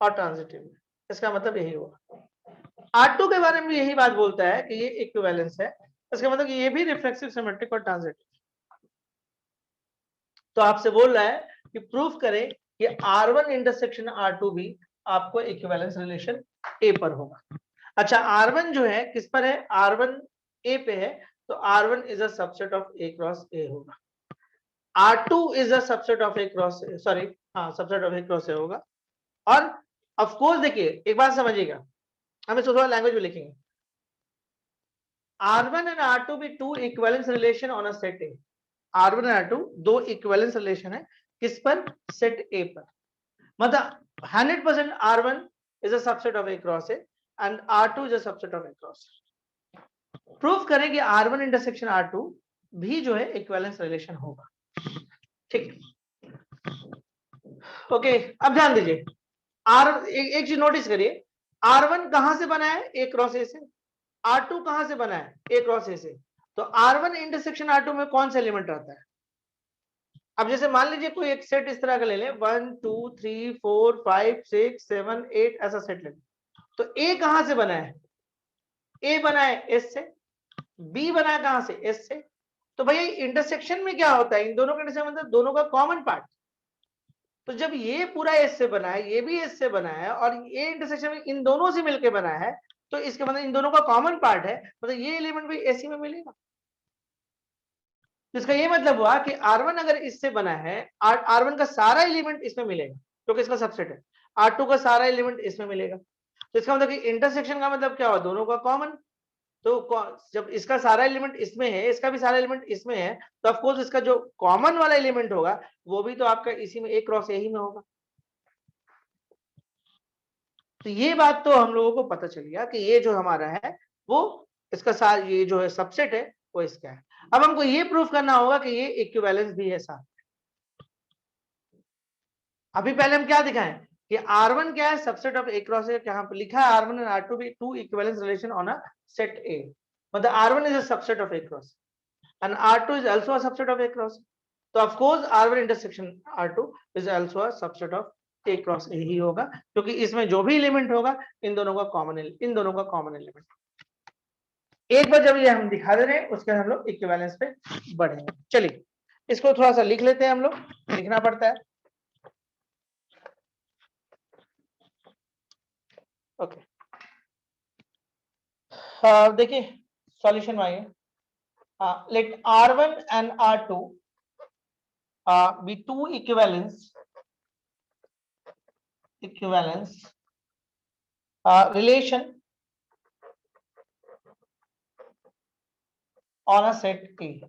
और ट्रांजिटिव है। इसका मतलब यही हुआ। R2 के बारे में यही बात बोलता है कि ये इक्विवेलेंस है। इसका मतलब कि ये भी रिफ्लेक्सिव, सिमेट्रिक और ट्रांजिटिव। तो आपसे बोल रहा है कि प्रूफ करें कि R1 इंटरसेक्शन R2 भी आपको इक्विवेलेंस रिलेशन ए पर होगा। अच्छा, R1 जो है किस पर है? R1 ए पे है, तो R1 is a subset of A cross A होगा। R2 is a subset of A cross, sorry हाँ, subset of A cross A होगा। और ऑफ कोर्स देखिए एक बात समझिएगा, हम इसको थोड़ा लैंग्वेज में लिखेंगे। R1 and R2 be two equivalence relation on a set A. R1 और R2 दो इक्विवेलेंस रिलेशन है किस पर? सेट ए पर। मतलब 100% R1 is a subset of A cross A and R2 is a subset of A cross A। Proof करें कि R1 intersection R2 भी जो है इक्विवेलेंस रिलेशन होगा। ठीक है, ओके। अब ध्यान दीजिए, एक चीज नोटिस करिए, R1 कहां से बना है? A क्रॉस A से। R2 कहां से बना है? A क्रॉस A से। तो R1 इंटरसेक्शन R2 में कौन सा एलिमेंट रहता है? अब जैसे मान लीजिए कोई एक सेट इस तरह का ले लें, 1 2 3 4 5 6 7 8 ऐसा सेट ले लें। तो ए कहां से बना है? ए बना है एस से, बी बना है कहां से? एस से। तो भाई इंटरसेक्शन में क्या होता है? इन दोनों का इंटरसेक्शन मतलब दोनों का कॉमन पार्ट। तो जब ये पूरा एस से बना है, ये भी एस से बना है और ये इंटरसेक्शन में इन दोनों से मिलकर बना है, तो इसके मतलब इन दोनों का कॉमन पार्ट है, मतलब ये एलिमेंट भी एसी में मिलेगा। तो इसका ये मतलब हुआ कि R1 अगर इससे बना है, R1 का सारा एलिमेंट इसमें मिलेगा क्योंकि इसका सबसेट है। R2 का सारा एलिमेंट इसमें मिलेगा। तो इसका मतलब कि इंटरसेक्शन का मतलब क्या हुआ? दोनों का कॉमन। तो जब इसका सारा एलिमेंट इसमें है, इसका भी सारा एलिमेंट इसमें है, तो ऑफ कोर्स इसका जो कॉमन वाला एलिमेंट होगा वो भी तो आपका इसी में, एक क्रॉस यही में होगा। तो ये बात तो हम लोगों को पता चल गया कि ये जो हमारा है वो इसका सारा, ये जो है सबसेट है वो इसका है। अब हमको ये प्रूफ करना होगा कि ये इक्विवेलेंस भी है साथ। अभी पहले हम क्या दिखाएं कि R1 क्या है? Subset of A cross A. यहाँ पे लिखा है R1 and R2 be two equivalence relation on a set A. मतलब R1 is a subset of A cross and R2 is also a subset of A cross। तो of course R1 intersection R2 is also a subset of A cross A ही होगा, क्योंकि इसमें जो भी element होगा इन दोनों का कॉमन एलिमेंट। एक बार जब ये हम दिखा दे रहे हैं उसके बाद हम लोग इक्विवेलेंस पे बढ़ेंगे। चलिए इसको थोड़ा सा लिख लेते हैं, हम लोग लिखना पड़ता है। ओके, देखिए सॉल्यूशन में आइए। Let R1 and R2 be two equivalence relation on a set A,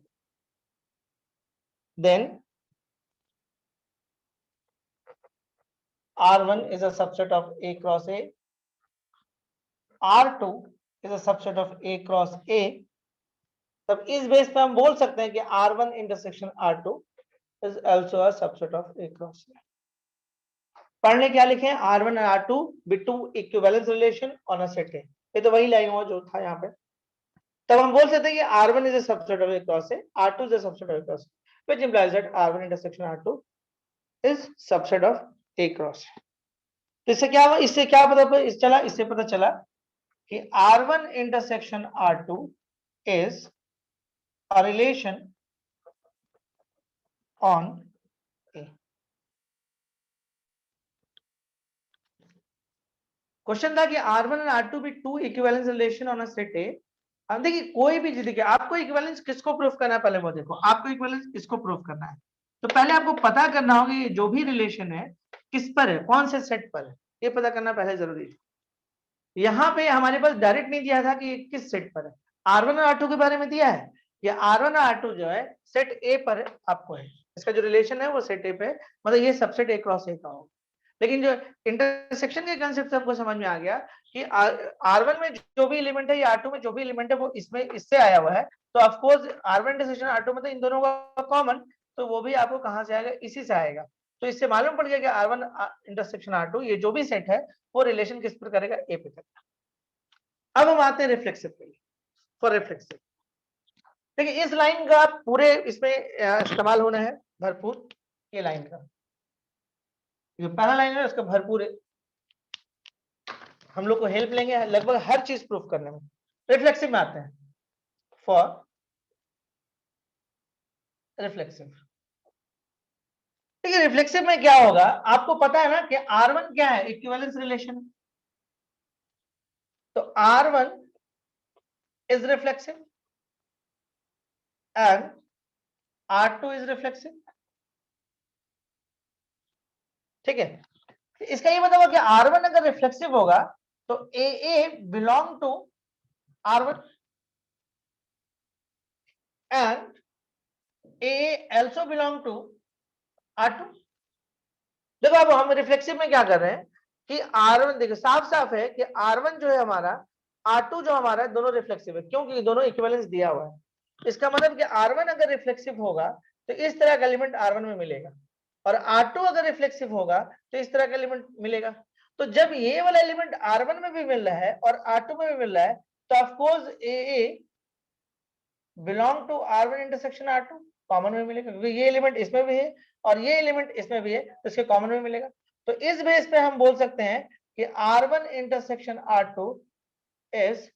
then R1 is a subset of A cross A, R2 is a subset of A cross A. तब इस base पे हम बोल सकते हैं कि R1 intersection R2 is also a subset of A cross A. पढ़ने क्या लिखे हैं, R1 और R2 with two equivalence relation on a set A. ये तो वही लाइन हुआ जो था यहाँ पे. तब हम बोल सकते हैं कि R1 is a subset of A cross A, R2 is a subset of A cross A, which implies that R1 intersection R2 is subset of A cross A. तो इससे क्या हुआ, इससे क्या पता चला, इससे पता चला कि R1 intersection R2 is a relation on A. Question था कि R1 और R2 be two equivalence relation on a set A. अब देखिए कोई भी चीज, देखिए आपको इक्विवेलेंस किसको प्रूफ करना है, पहले वो देखो, आपको इक्विवेलेंस किसको प्रूफ करना है. तो पहले आपको पता करना होगा ये जो भी रिलेशन है किस पर है, कौन से सेट पर है, ये पता करना पहले जरूरी है. यहाँ पे हमारे पास डायरेक्ट नहीं दिया था कि ये किस सेट पर है. R1 और R2 के बारे में दिया है, ये R1 और R2 जो है सेट ए पर आपको है, इसका जो रिलेशन है वो सेट ए पे है, मतलब ये सबसेट ए क्रॉस ए का होगा. लेकिन जो इंटरसेक्शन के कंसेप्ट से हमको समझ में आ गया कि R1 में जो भी एलिमेंट है या R2 में जो भी एलिमेंट है वो इसमें इससे आया हुआ है, तो of course R1 intersection R2 मतलब इन दोनों का कॉमन, तो वो भी आपको कहां से आएगा, इसी से आएगा. तो इससे मालूम पड़ गया कि R1 इंटरसेक्शन R2 ये जो भी सेट है वो रिलेशन किस पर करेगा, ए पे करेगा. अब हम आते हैं रिफ्लेक्सिव पे. फॉर रिफ्लेक्सिव देखिए इस लाइन का पूरे इसमें इस्तेमाल होना है भरपूर. ये लाइन का जो पहला लाइन है उसका भरपूर हम लोग को हेल्प लेंगे लगभग हर चीज प्रूफ करने में. रिफ्लेक्सिव में आते हैं. फॉर रिफ्लेक्सिव ठीक है, रिफ्लेक्सिव में क्या होगा आपको पता है ना कि R1 क्या है, इक्विवेलेंस रिलेशन. तो R1 is reflexive and R2 is reflexive. ठीक है, इसका ये मतलब कि R1 अगर रिफ्लेक्सिव होगा तो AA belong to R1 and AA also belong to R2. देखो अब हम रिफ्लेक्सिव में क्या कर रहे हैं कि R1 देखो साफ साफ है कि R1 जो है हमारा, R2 जो हमारा दोनों रिफ्लेक्सिव है, क्योंकि दोनों इक्विवेलेंस दिया हुआ है. इसका मतलब कि R1 अगर रिफ्लेक्सिव होगा तो इस तरह का एलिमेंट R1 में मिलेगा, और R2 अगर रिफ्लेक्सिव होगा तो इस तरह का एलिमेंट मिलेगा. तो जब ये वाला एलिमेंट R1 में भी मिल रहा है और R2 में भी मिल रहा है तो of course AA belong to R1 intersection R2 common में मिलेगा, क्योंकि ये एलिमेंट इसमें भी है और ये एलिमेंट इसमें भी है तो इसके कॉमन में मिलेगा. तो इस बेस पे हम बोल सकते हैं कि R1 intersection R2 is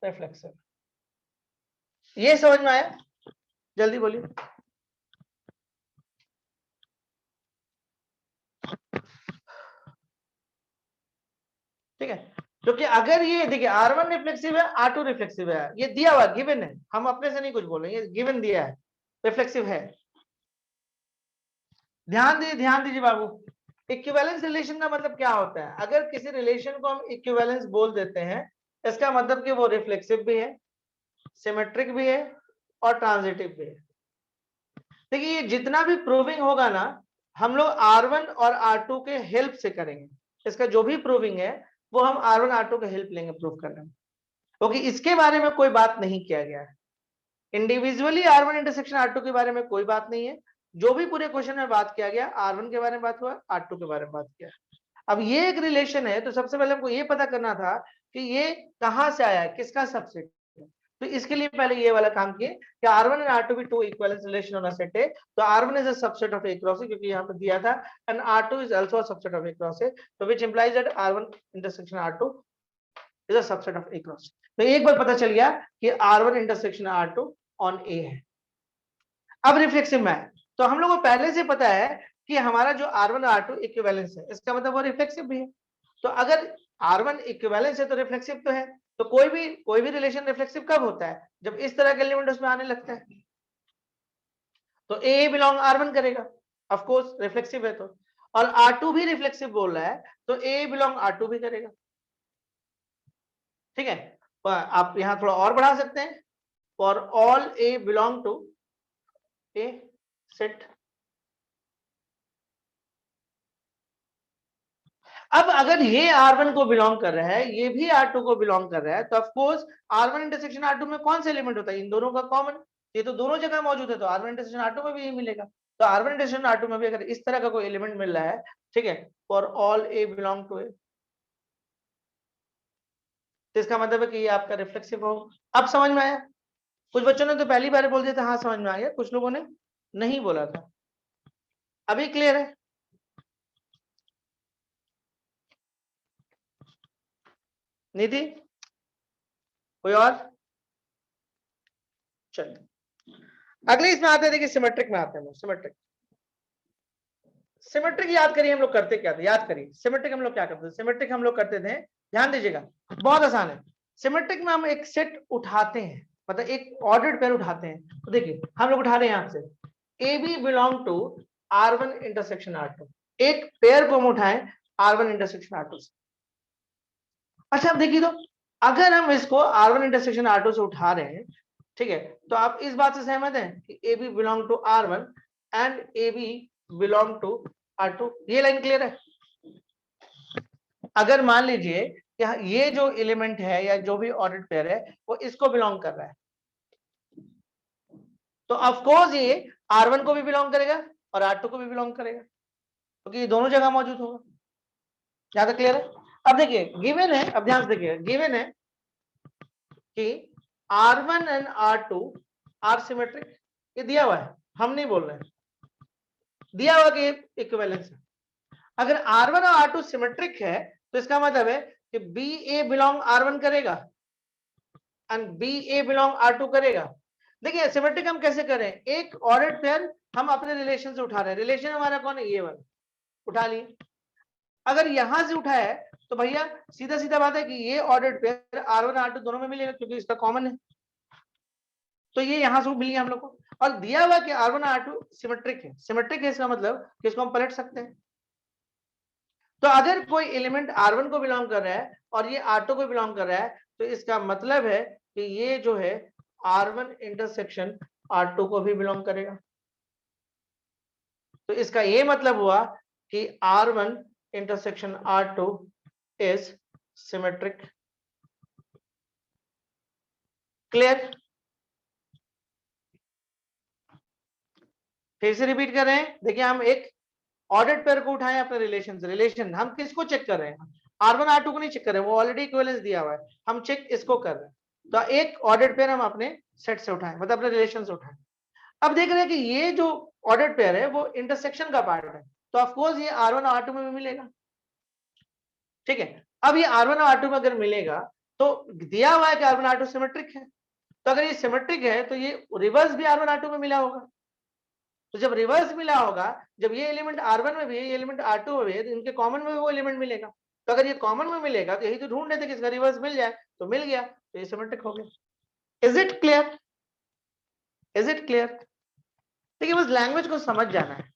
reflexive. ये समझ में आया, जल्दी बोलिए. ठीक है, क्योंकि अगर ये देखिए R1 रिफ्लेक्सिव है, R2 रिफ्लेक्सिव है, ये दिया हुआ गिवन है, हम अपने से नहीं कुछ बोल रहे हैं, ये गिवन दिया है, रिफ्लेक्सिव है. ध्यान दीजिए बाबू. इक्विवेलेंस रिलेशन का मतलब क्या होता है, अगर किसी रिलेशन को हम इक्विवेलेंस बोल देते हैं इसका मतलब कि वो रिफ्लेक्सिव भी है, सिमेट्रिक भी है और ट्रांजिटिव भी है. देखिए ये जितना भी प्रूविंग होगा ना हम लोग R1 और R2 के हेल्प से करेंगे. इसका जो भी प्रूविंग है वो हम R1 R2 के हेल्प लेंगे प्रूव करने में, क्योंकि इसके बारे में कोई बात नहीं किया गया है. इंडिविजुअली R1 इंटरसेक्शन R2 के बारे में कोई बात नहीं है. जो भी पूरे क्वेश्चन में बात किया गया R1 के बारे में बात हुआ, R2 के बारे में बात किया. अब ये एक रिलेशन है तो सबसे पहले हमको ये पता करना था कि ये कहां से आया है, किसका सबसेट है. तो इसके लिए पहले ये वाला काम किए कि R1 and R2 be two equivalence relation होना सेट है. तो R1 is a subset of A cross A, क्योंकि यहाँ पे दिया था, and R2 is also a subset of A cross A, तो which implies that R1 intersection R2 is a subset of A cross A. तो एक बार पता चल गया कि R1 intersection R2 on A है. अब रिफ्लेक्सिव में है तो हम लोग को पहले से पता है कि हमारा जो R1 R2 इक्विवेलेंस है, इसका मतलब वो रिफ्लेक्सिव भी है. तो अगर R1 इक्विवेलेंस है तो रिफ्लेक्सिव तो है. तो कोई भी रिलेशन रिफ्लेक्सिव कब होता है, जब इस तरह के एलिमेंट उसमें आने लगता है. तो A बिलोंग R1 करेगा, ऑफ कोर्स रिफ्लेक्सिव है तो, और R2 भी रिफ्लेक्सिव बोल रहा है तो A बिलोंग R2 भी करेगा. ठीक है, आप यहां थोड़ा और बढ़ा सकते हैं. for all A belong to a set. अब अगर ये R1 को बिलोंग कर रहा है, ये भी R2 को बिलोंग कर रहा है, तो of course R1 intersection R2 में कौन सा एलिमेंट होता है? इन दोनों का कॉमन। ये तो दोनों जगह मौजूद है, तो R1 इंटरसेक्शन R2 में भी ये मिलेगा। तो R1 इंटरसेक्शन R2 में भी अगर इस तरह का कोई एलिमेंट मिल रहा है, ठीक है, for all A belong to A, तो इसका मतलब है कि ये आपका रिफ्लेक्सिव होगा। अब समझ में आया? कुछ बच्चों ने तो पहली बार बोल दिया था हाँ समझ में आ गया, कुछ लोगों ने नहीं बोला था। अभी क्लियर है? निधि, कोई और? चलिए अगले इसमें आते हैं, देखिए सिमेट्रिक में आते हैं। सिमेट्रिक, सिमेट्रिक याद करिए हम लोग करते क्या थे, याद करिए सिमेट्रिक हम लोग क्या करते थे। सिमेट्रिक हम लोग करते थे, ध्यान दीजिएगा, बहुत आसान है। सिमेट्रिक में हम एक सेट उठाते हैं, मतलब एक ऑर्डर्ड पेयर उठाते हैं। तो देखिए हम लोग उठा रहे हैं यहां से A B belong to R1 intersection R2, एक पेयर को हम उठाएं R1 इंटरसेक्शन R2 से। अच्छा अब देखिए, तो अगर हम इसको R1 इंटरसेक्शन R2 से उठा रहे हैं, ठीक है, तो आप इस बात से सहमत हैं कि A B belong to R1 and A B belong to R2? ये लाइन क्लियर है? अगर मान लीजिए कि ये जो एलिमेंट है या जो भी ऑर्डर्ड पेयर है वो इसको बिलोंग कर रहा है, तो ऑफ कोर्स ये R1 को भी बिलोंग करेगा और R2 को भी बिलोंग करेगा, क्योंकि ये दोनों जगह मौजूद होगा। यहां तक क्लियर है? अब देखिए गिवन है, अब ध्यान से देखिए, गिवन है कि R1 and R2 are symmetric, ये दिया हुआ है, हम नहीं बोल रहे हैं, दिया हुआ कि इक्विवेलेंस है। अगर R1 और R2 सिमेट्रिक है तो इसका मतलब है कि बी ए बिलोंग R1 करेगा and B A belong R2 करेगा। देखिए सिमेट्रिक हम कैसे करें, एक ऑर्डर्ड पेयर हम अपने रिलेशन से उठा रहे हैं, रिलेशन हमारा कौन है, ये वाला, उठा लिए। अगर यहां से उठाया है तो भैया सीधा सीधा बात है कि ये ऑर्डर्ड पेयर R1 R2 दोनों में मिलेगा, क्योंकि इसका कॉमन है, तो ये यहां से मिल गया हम लोग को। और दिया हुआ कि R1 R2 सिमेट्रिक है, सिमेट्रिक है इसका मतलब कि इसको हम पलट सकते हैं। तो अगर कोई एलिमेंट R1 को बिलोंग कर रहा है और ये R2 को बिलोंग कर रहा है, तो इसका मतलब है कि ये जो है R1 इंटरसेक्शन R2 को भी बिलोंग करेगा। तो इसका ये मतलब हुआ कि R1 intersection R2 is symmetric. Clear? फिर से रिपीट कर रहे हैं, देखिए हम एक ऑर्डर्ड पेयर को उठाएं अपने रिलेशन से, रिलेशन हम किसको चेक कर रहे हैं, R1 R2 को नहीं चेक कर रहे हैं, वो ऑलरेडी इक्विवेलेंस दिया हुआ है, हम चेक इसको कर रहे हैं। तो एक ऑर्डर्ड पेयर हम अपने सेट से उठाएं, मतलब अपने रिलेशन से उठाएं। अब देख रहे हैं कि ये जो ऑर्डर्ड पेयर है वो इंटरसेक्शन का पार्ट है, तो ऑफ कोर्स ये R1 और R2 में भी मिलेगा। ठीक है, अब ये R1 और R2 में अगर मिलेगा तो दिया हुआ है कि R1 R2 सिमेट्रिक है, तो अगर ये सिमेट्रिक है तो ये रिवर्स भी R1 R2 में मिला होगा। तो जब रिवर्स मिला होगा, जब ये एलिमेंट R1 में भी है, ये एलिमेंट R2 में भी है, तो इनके कॉमन में भी वो एलिमेंट मिलेगा। तो अगर ये कॉमन में मिलेगा तो यही तो ढूंढ रहे थे कि इसका रिवर्स मिल जाए, तो मिल गया, तो ये सिमेट्रिक हो गया। Is it clear? Is it clear? देखिए बस लैंग्वेज को समझ जाना है।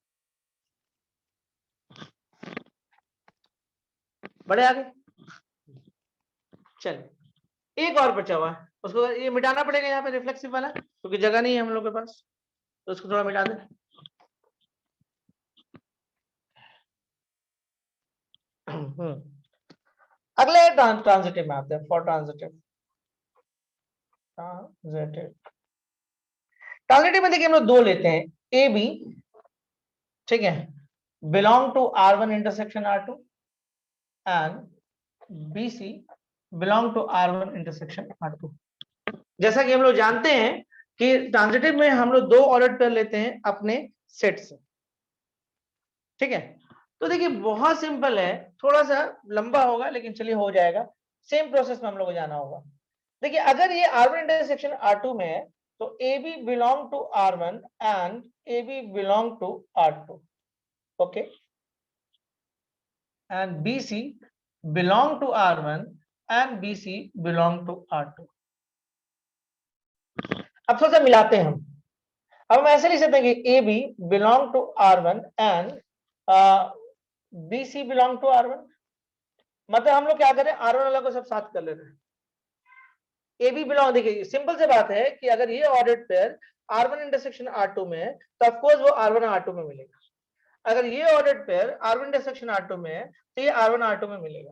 बड़े आगे चलिए, एक और बचा हुआ है, उसको ये मिटाना पड़ेगा यहाँ पे, रिफ्लेक्सिव वाला, क्योंकि जगह नहीं है हम लोग के पास, तो उसको थोड़ा मिटा दें। अगले ट्रांजिटिव में आते हैं, फॉर ट्रांजिटिव। ट्रांजिटिव में देखिए हम लोग दो लेते हैं, ए बी, ठीक है, belong to R1 intersection R2 and B C belong to R1 intersection R2। जैसा कि हम लोग जानते हैं कि ट्रांजिटिव में हम लोग दो ऑर्डर पेयर लेते हैं अपने सेट से, ठीक है। तो देखिए बहुत सिंपल है, थोड़ा सा लंबा होगा लेकिन चलिए हो जाएगा, सेम प्रोसेस में हम लोग को जाना होगा। देखिए अगर ये R1 इंटरसेक्शन R2 में है तो AB belong to R1 and AB belong to R2, okay, and BC belong to R1 and BC belong to R2। अब थोड़ा सा मिलाते हैं अब हम ऐसे लिख सकते हैं कि AB belong to R1 and BC belong to R1। मतलब हम लोग क्या करें, R1 वाला को सब साथ कर ले रहे हैं, ए बी बिलोंग, देखिए सिंपल से बात है कि अगर ये ordered pair R1 intersection R2 में है तो ऑफकोर्स वो R1 R2 में मिलेगा। अगर ये ordered pair R1 intersection R2 में है तो ये R1 R2 में मिलेगा।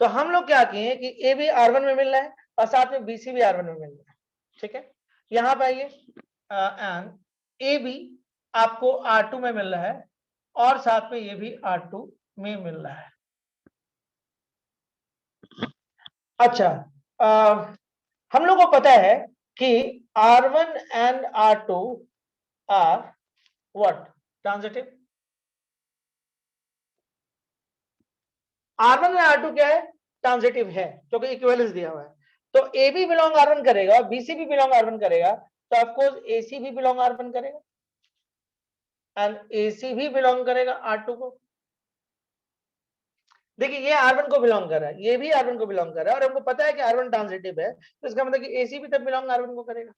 तो हम लोग क्या किए कि ए बी R1 में मिल रहा है और साथ में BC भी R1 में मिल रहा है। ठीक है, यहां पर आइए, एंड ए बी आपको R2 में मिल रहा है और साथ में ये भी R2 में मिल रहा है। अच्छा, हम लोग को पता है कि R1 and R2 are what, transitive. R1 और R2 क्या है, ट्रांजिटिव है क्योंकि इक्विवेलेंस दिया हुआ है। तो ए बी बिलोंग R1 करेगा, BC भी बिलोंग R1 करेगा, तो ऑफकोर्स AC भी बिलोंग R1 करेगा एंड AC भी बिलोंग करेगा R2 को। देखिए ये R1 को बिलोंग कर रहा है, ये भी R1 को बिलोंग कर रहा है और हमको पता है कि R1 ट्रांजिटिव है, तो इसका मतलब कि AC भी तब बिलोंग R1 को करेगा।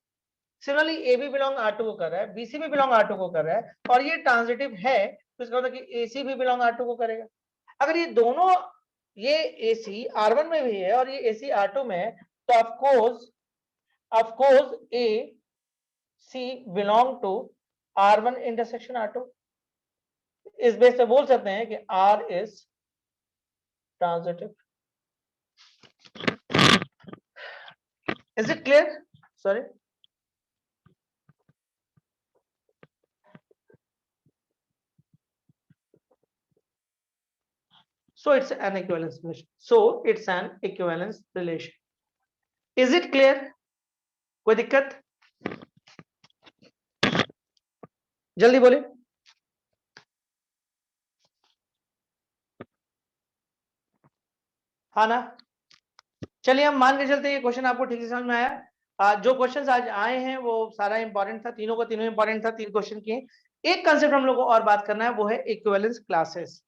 सिमिलरली ए बी बिलोंग R2 को कर रहा है, BC भी बिलोंग R2 को कर रहा है और ये ट्रांजिटिव है, तो इसका मतलब कि AC भी बिलोंग R2 को करेगा। अगर ये दोनों, ये AC R1 में भी है और ये AC R2 में है, तो of course AC belong to R1 intersection R2। इस बेस से बोल सकते हैं कि R is transitive. Is it clear? Sorry, so it's an equivalence relation. So it's an equivalence relation. Is it clear? कोई दिक्कत? जल्दी बोले। हाँ ना, चलिए हम मान के चलते हैं ये क्वेश्चन आपको ठीक से समझ में आया। जो क्वेश्चंस आज आए हैं वो सारा इंपॉर्टेंट था, तीनों को तीनों इंपॉर्टेंट था, 3 क्वेश्चन किए। एक कंसेप्ट हम लोग को और बात करना है, वो है इक्विवेलेंस क्लासेस।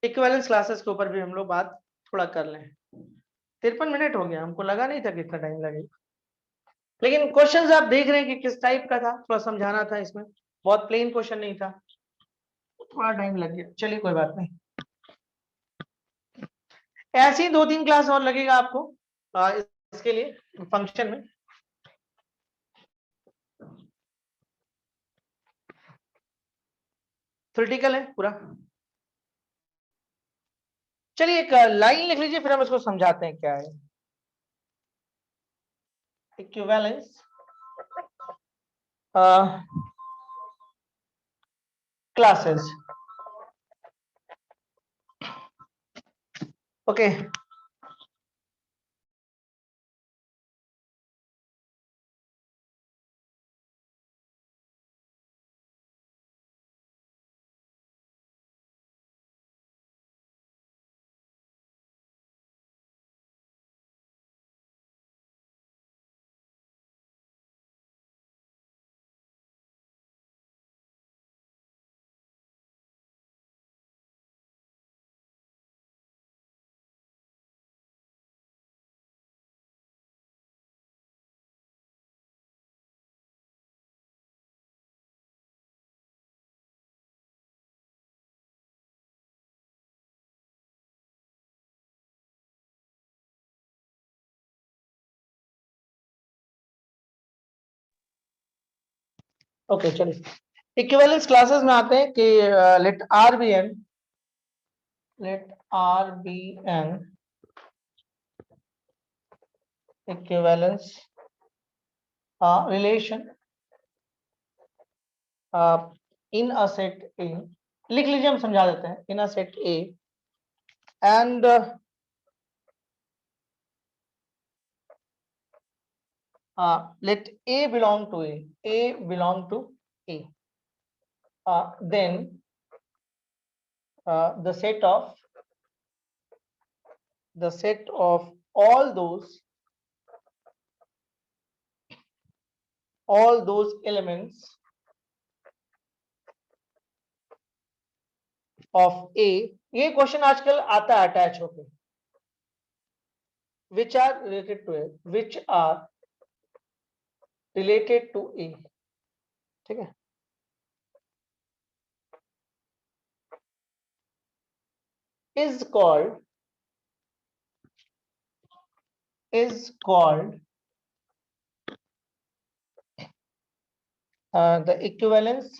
इक्विवेलेंस क्लासेस के ऊपर भी हम लोग बात थोड़ा कर लें। 53 मिनट हो गया, हमको लगा नहीं था कि इतना टाइम लगेगा, लेकिन क्वेश्चंस आप देख रहे हैं कि किस टाइप का था, थोड़ा समझाना था इसमें, बहुत प्लेन क्वेश्चन नहीं था, थोड़ा टाइम लग गया। चलिए कोई बात नहीं, ऐसे ही 2-3 क्लास और लगेगा आपको इसके लिए फंक्शन में। थ्योरेटिकल है पूरा। चलिए एक लाइन लिख लीजिए, फिर हम इसको समझाते हैं क्या है इक्विवेलेंस क्लासेस। ओके, ओके चलिए इक्विवेलेंस क्लासेस में आते हैं कि let R be an equivalence relation in a set A. लिख लीजिए, हम समझा देते हैं। In a set A and let A belong to A belong to A, then the set of all those elements of A, ये question आजकल आता है अटैच होके, which are related to A, ठीक है, is called is called the equivalence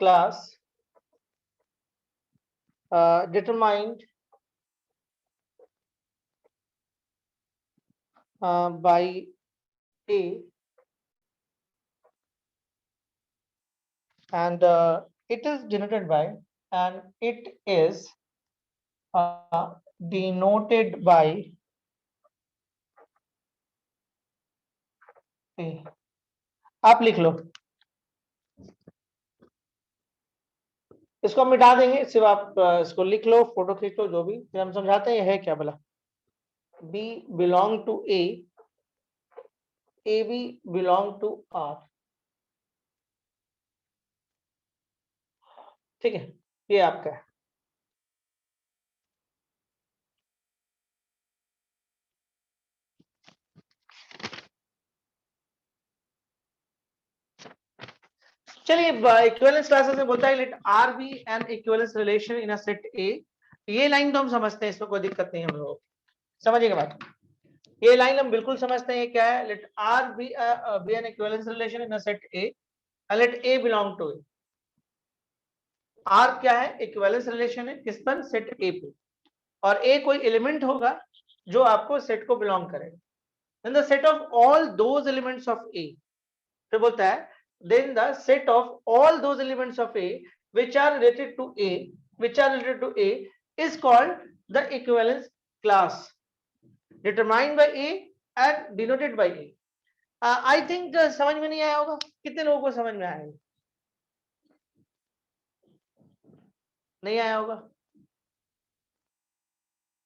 class determined by A, and it is denoted by, and it is denoted by A. आप लिख लो, इसको हम मिटा देंगे, सिर्फ आप इसको लिख लो, फोटो खींच लो, जो भी फिर हम समझाते हैं ये है क्या बोला। B belong to A, AB belong to R, ठीक है, ये आपका है। चलिए इक्विवेलेंस क्लासेस में बोलता है let R be an equivalence relation in a set A. ये लाइन तो हम समझते हैं, इसमें कोई दिक्कत नहीं हम लोग समझिएगा बात। ये लाइन हम बिल्कुल समझते हैं, क्या है, let R be an equivalence relation in a set A and let A belong to A. R क्या है, इक्विवेलेंस रिलेशन है किस पर, सेट ए पे, और ए कोई एलिमेंट होगा जो आपको सेट को बिलोंग करेगा। Then the set of all those elements of A, फिर बोलता है then the set of all those elements of A which are related to A is called the equivalence class determined by A and denoted by A. I think समझ में नहीं आया होगा, कितने लोगों को समझ में आया, नहीं आया होगा,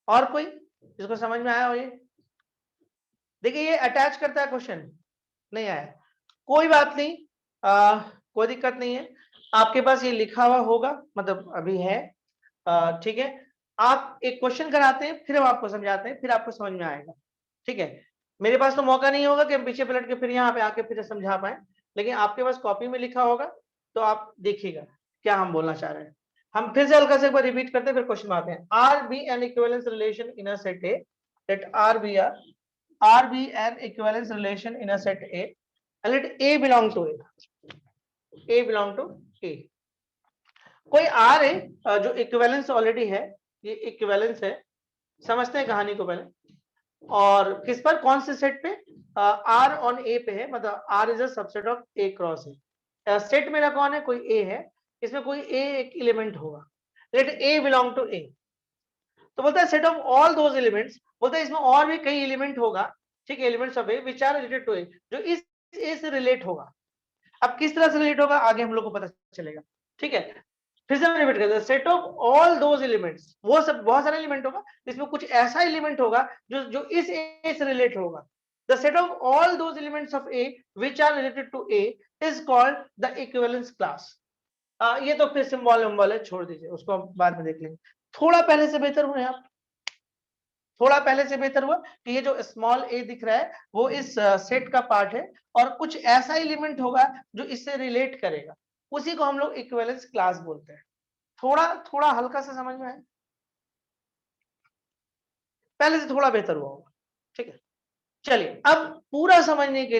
और कोई जिसको समझ में आया हो? ये देखिए ये अटैच करता है क्वेश्चन, नहीं आया कोई बात नहीं, कोई दिक्कत नहीं है, आपके पास ये लिखा हुआ होगा, मतलब अभी है, ठीक है। आप एक क्वेश्चन कराते हैं, फिर हम आपको समझाते हैं, फिर आपको समझ में आएगा, ठीक है। मेरे पास तो मौका नहीं होगा कि हम पीछे पलट के फिर यहाँ पे आके फिर समझा पाए, लेकिन आपके पास कॉपी में लिखा होगा तो आप देखिएगा क्या हम बोलना चाह रहे हैं। हम फिर से हल्का से एक बार रिपीट करते हैं, फिर क्वेश्चन आते हैं। R be an equivalence relation in a set A, let R be an equivalence relation in a set A and let A belong to A belong to A। कोई R है जो equivalence already है, ये equivalence है, समझते हैं कहानी को पहले, और किस पर, कौन से सेट पे, R ऑन A पे है, मतलब R is a subset of A cross है। सेट मेरा कौन है, कोई A है, इसमें कोई A एक एलिमेंट होगा, let A belong to A। तो बोलता है set of all those elements, बोलता है इसमें और भी कई एलिमेंट होगा, ठीक है, elements of A which are related to A, जो इस A से रिलेट होगा। अब किस तरह से रिलेट होगा आगे हम लोग को पता चलेगा, ठीक है। फिर से हम रिपीट करते हैं, set of all those elements, वो सब बहुत सारे एलिमेंट होगा, इसमें कुछ ऐसा एलिमेंट होगा जो इस ए से रिलेट होगा। The set of all those elements of A which are related to A is called the equivalence class. ये तो फिर सिंबल है, छोड़ दीजिए, उसको हम बाद में देख लेंगे। थोड़ा पहले से बेहतर हुए आप, थोड़ा पहले से बेहतर हुआ कि ये जो स्मॉल ए दिख रहा है वो इस सेट का पार्ट है, और कुछ ऐसा एलिमेंट होगा जो इससे रिलेट करेगा, उसी को हम लोग इक्विवेलेंस क्लास बोलते हैं। थोड़ा थोड़ा हल्का सा समझ में आया, पहले से थोड़ा बेहतर हुआ होगा, ठीक है। चलिए अब पूरा समझने के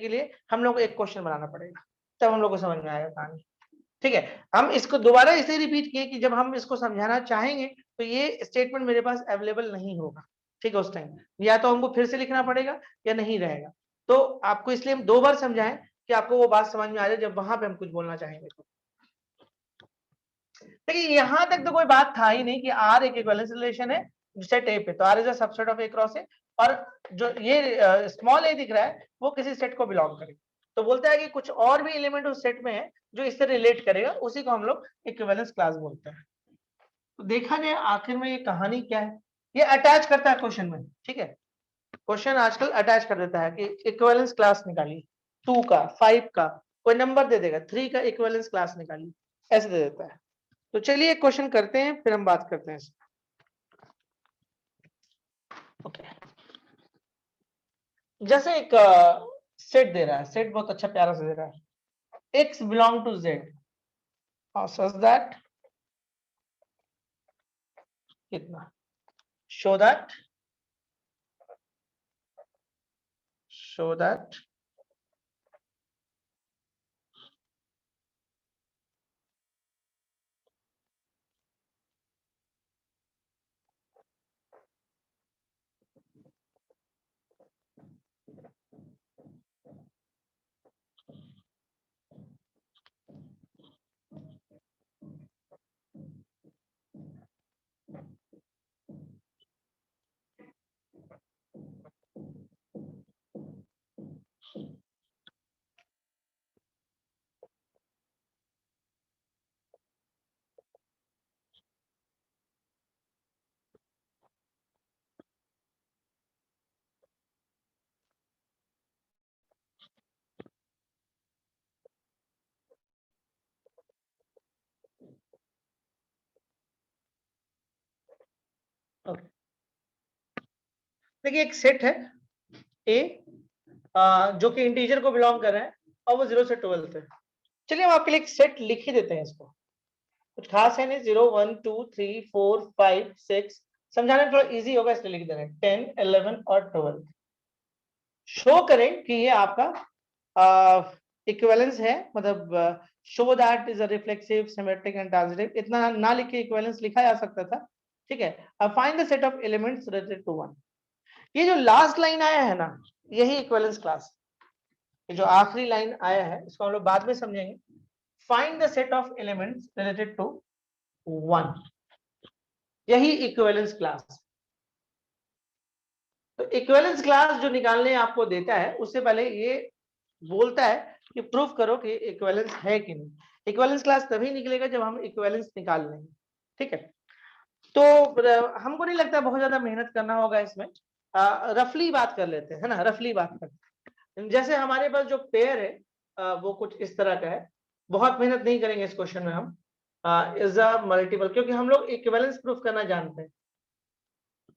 लिए हम लोग को एक क्वेश्चन बनाना पड़ेगा, तब हम लोग को समझ में आएगा कहानी, ठीक है। हम इसको दोबारा इसे रिपीट किए कि जब हम इसको समझाना चाहेंगे तो ये स्टेटमेंट मेरे पास अवेलेबल नहीं होगा, ठीक है, उस टाइम या तो हमको फिर से लिखना पड़ेगा या नहीं रहेगा। तो आपको इसलिए हम 2 बार समझाएं कि आपको वो बात समझ में आ जाए जब वहां पे हम कुछ बोलना चाहेंगे तो। देखिए यहां तक तो कोई बात था ही नहीं कि आर एक इक्विवेलेंस रिलेशन है सेट ए पे, तो R is a subset of A cross A, और जो ये स्मॉल ए दिख रहा है वो किसी सेट को बिलोंग करेगा। तो बोलता है कि कुछ और भी एलिमेंट उस सेट में है जो इससे रिलेट करेगा, उसी को हम लोग इक्विवेलेंस क्लास बोलते हैं। तो देखा जाए आखिर में ये कहानी क्या है, ये अटैच करता है क्वेश्चन में, ठीक है। क्वेश्चन आजकल अटैच कर देता है कि इक्विवेलेंस क्लास निकालिए 2 का 5 का, कोई नंबर दे देगा 3 का इक्विवेलेंस क्लास निकालिए, ऐसे दे देता है। तो चलिए एक क्वेश्चन करते हैं फिर हम बात करते हैं। ओके, जैसे एक सेट दे रहा है, सेट बहुत अच्छा प्यारा से दे रहा है, x belong to z, such that कितना, show that देखिए एक सेट है ए जो कि इंटीजर को बिलोंग कर रहा है और वो 0 से 12 है। चलिए हम आपके लिए एक सेट लिख ही देते हैं, इसको कुछ खास है नहीं, 0 1 2 3 4 5 6, समझाने में थोड़ा इजी होगा इसलिए लिख दे रहे हैं 10 11 और 12। शो करें कि ये आपका इक्विवेलेंस है, मतलब show that is a reflexive symmetric and transitive, इतना ना लिख के इक्विवेलेंस लिखा जा सकता था, ठीक है। अब find the set of elements related to 1। ये जो लास्ट लाइन आया है ना, यही इक्विवेलेंस क्लास, ये जो आखिरी लाइन आया है इसको हम लोग बाद में समझेंगे। Find the set of elements related to 1, यही इक्विवेलेंस क्लास। तो इक्विवेलेंस क्लास जो निकालने आपको देता है उससे पहले ये बोलता है कि प्रूफ करो कि इक्विवेलेंस है कि नहीं। इक्विवेलेंस क्लास तभी निकलेगा जब हम इक्विवेलेंस निकाल लेंगे, ठीक है। तो हमको नहीं लगता बहुत ज्यादा मेहनत करना होगा इसमें, रफली बात कर लेते हैं, है ना, रफली बात करते हैं। जैसे हमारे पास जो पेयर है वो कुछ इस तरह का है, बहुत मेहनत नहीं करेंगे इस क्वेश्चन में हम, इज अ मल्टीपल, क्योंकि हम लोग इक्विवेलेंस प्रूफ करना जानते हैं।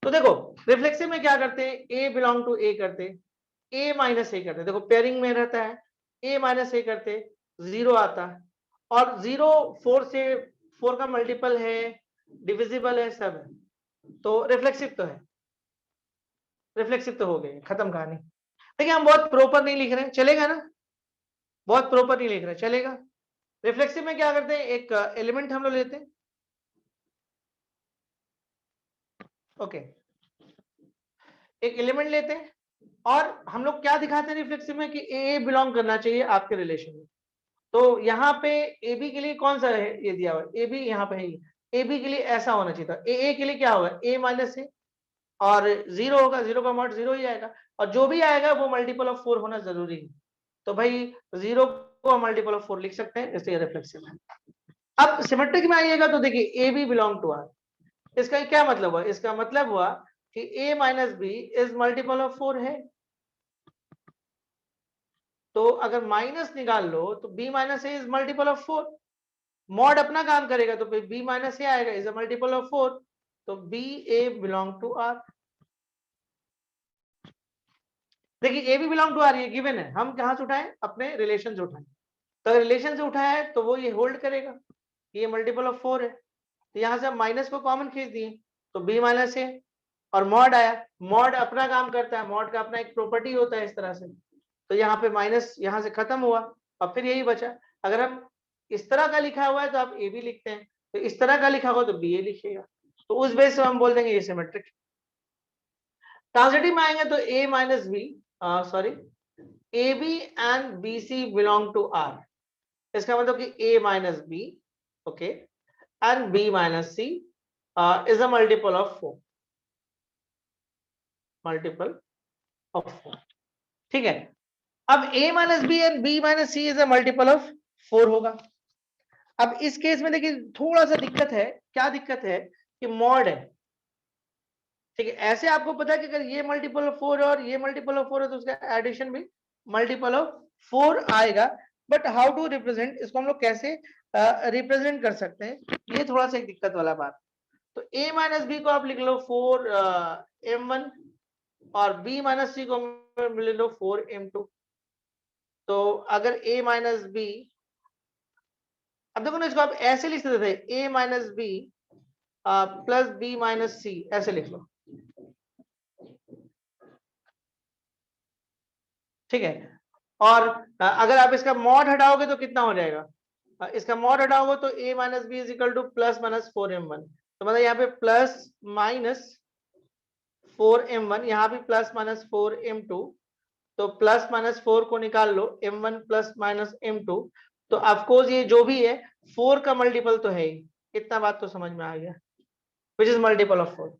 तो देखो रिफ्लेक्सिव में क्या करते हैं, ए बिलोंग टू ए करते, ए माइनस ए करते, देखो पेयरिंग में रहता है, ए माइनस ए करते 0 आता है, और 0 4 से 4 का मल्टीपल है, डिविजिबल है, सब है, तो रिफ्लेक्सिव तो है, रिफ्लेक्सिव तो हो गए, खत्म कहानी। देखिए हम बहुत प्रॉपर नहीं लिख रहे हैं, चलेगा ना, बहुत प्रॉपर नहीं लिख रहे, चलेगा। रिफ्लेक्सिव में क्या करते हैं, एक एलिमेंट हम लोग लेते हैं, ओके, एक एलिमेंट लेते हैं और हम लोग क्या दिखाते हैं रिफ्लेक्सिव में कि ए बिलोंग करना चाहिए आपके रिलेशन में। तो यहाँ पे ए बी के लिए कौन सा है, ये दिया हुआ है ए बी, यहाँ पे है ए बी के लिए ऐसा होना चाहिए था, ए के लिए क्या होगा, ए माइनस ए, और 0 होगा, 0 का मॉड 0 ही आएगा, और जो भी आएगा वो मल्टीपल ऑफ 4 होना जरूरी है। तो भाई 0 को मल्टीपल ऑफ 4 लिख सकते हैं, इसलिए रिफ्लेक्सिव है। अब सिमेट्रिक में आइएगा तो देखिए A B belong to R, इसका क्या मतलब हुआ, इसका मतलब हुआ कि a minus B is multiple of 4 है। तो अगर माइनस निकाल लो तो b minus A is multiple of 4, mod अपना काम करेगा तो फिर b माइनस ए आएगा, इज अ मल्टीपल ऑफ 4, तो b a belong to r। देखिए a भी बिलोंग टू r, ये गिवन है, हम कहां से उठाएं, अपने रिलेशन से उठाएं। तो अगर रिलेशन से उठाया है तो वो ये होल्ड करेगा, ये मल्टीपल ऑफ 4 है, तो यहां से हम माइनस को कॉमन खींच दिए तो b माइनस ए, और मॉड आया, मॉड अपना काम करता है, मॉड का अपना एक प्रॉपर्टी होता है इस तरह से, तो यहाँ पे माइनस यहाँ से खत्म हुआ और फिर यही बचा। अगर हम इस तरह का लिखा हुआ है तो आप ए बी लिखते हैं, तो इस तरह का लिखा हुआ तो बी ए लिखिएगा, तो उस बेस से हम बोल देंगे ये सिमेट्रिक। ट्रांजिटिव में आएंगे तो A minus B, sorry, A B and B C belong to R, इसका मतलब कि A minus B, okay, and B minus C is a multiple of 4, multiple of 4, ठीक है। अब a minus B and b minus C is a multiple of 4 होगा। अब इस case में देखिए थोड़ा सा दिक्कत है, क्या दिक्कत है कि मॉड है, ठीक है। ऐसे आपको पता है कि अगर ये मल्टीपल ऑफ 4 और ये मल्टीपल ऑफ 4 है तो उसका एडिशन भी मल्टीपल ऑफ 4 आएगा। बट हाउ टू रिप्रेजेंट, इसको हम लोग कैसे रिप्रेजेंट कर सकते हैं, ये थोड़ा सा एक दिक्कत वाला बात। तो a माइनस बी को आप लिख लो 4 m1 और b माइनस सी को लिख लो 4 m2। तो अगर a माइनस बी, अब देखो ना इसको आप ऐसे लिख सकते थे, a minus B plus B minus C, ऐसे लिख लो, ठीक है। और अगर आप इसका मॉड हटाओगे तो कितना हो जाएगा, इसका मॉड हटाओगे तो a minus B is equal to plus minus 4m1, तो मतलब यहाँ पे प्लस माइनस 4m1, यहाँ भी प्लस माइनस 4m2, तो प्लस माइनस 4 को निकाल लो, m1 प्लस माइनस m2, तो ऑफकोर्स ये जो भी है 4 का मल्टीपल तो है ही, इतना बात तो समझ में आ गया, विच इज मल्टीपल ऑफ 4।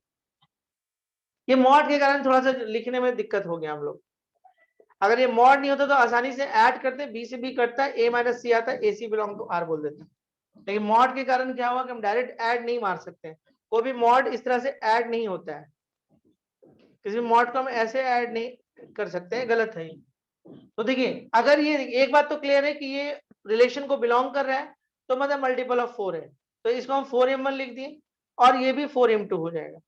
ये मॉड के कारण थोड़ा सा लिखने में दिक्कत हो गया हम लोग, अगर ये मॉड नहीं होता तो आसानी से ऐड करते, बी से बी कटता है, ए माइनस सी आता है, ए सी बिलोंग टू आर बोल देते हैं, लेकिन मॉड के कारण क्या हुआ कि हम डायरेक्ट ऐड नहीं मार सकते, कोई भी मॉड इस तरह से ऐड नहीं होता है, किसी मॉड को हम ऐसे ऐड नहीं कर सकते हैं, गलत है। तो देखिए अगर ये एक बात तो क्लियर है कि ये रिलेशन को बिलोंग कर रहा है, तो मतलब मल्टीपल ऑफ 4 है, तो इसको हम 4m1 लिख दिए और ये भी 4m2 हो जाएगा,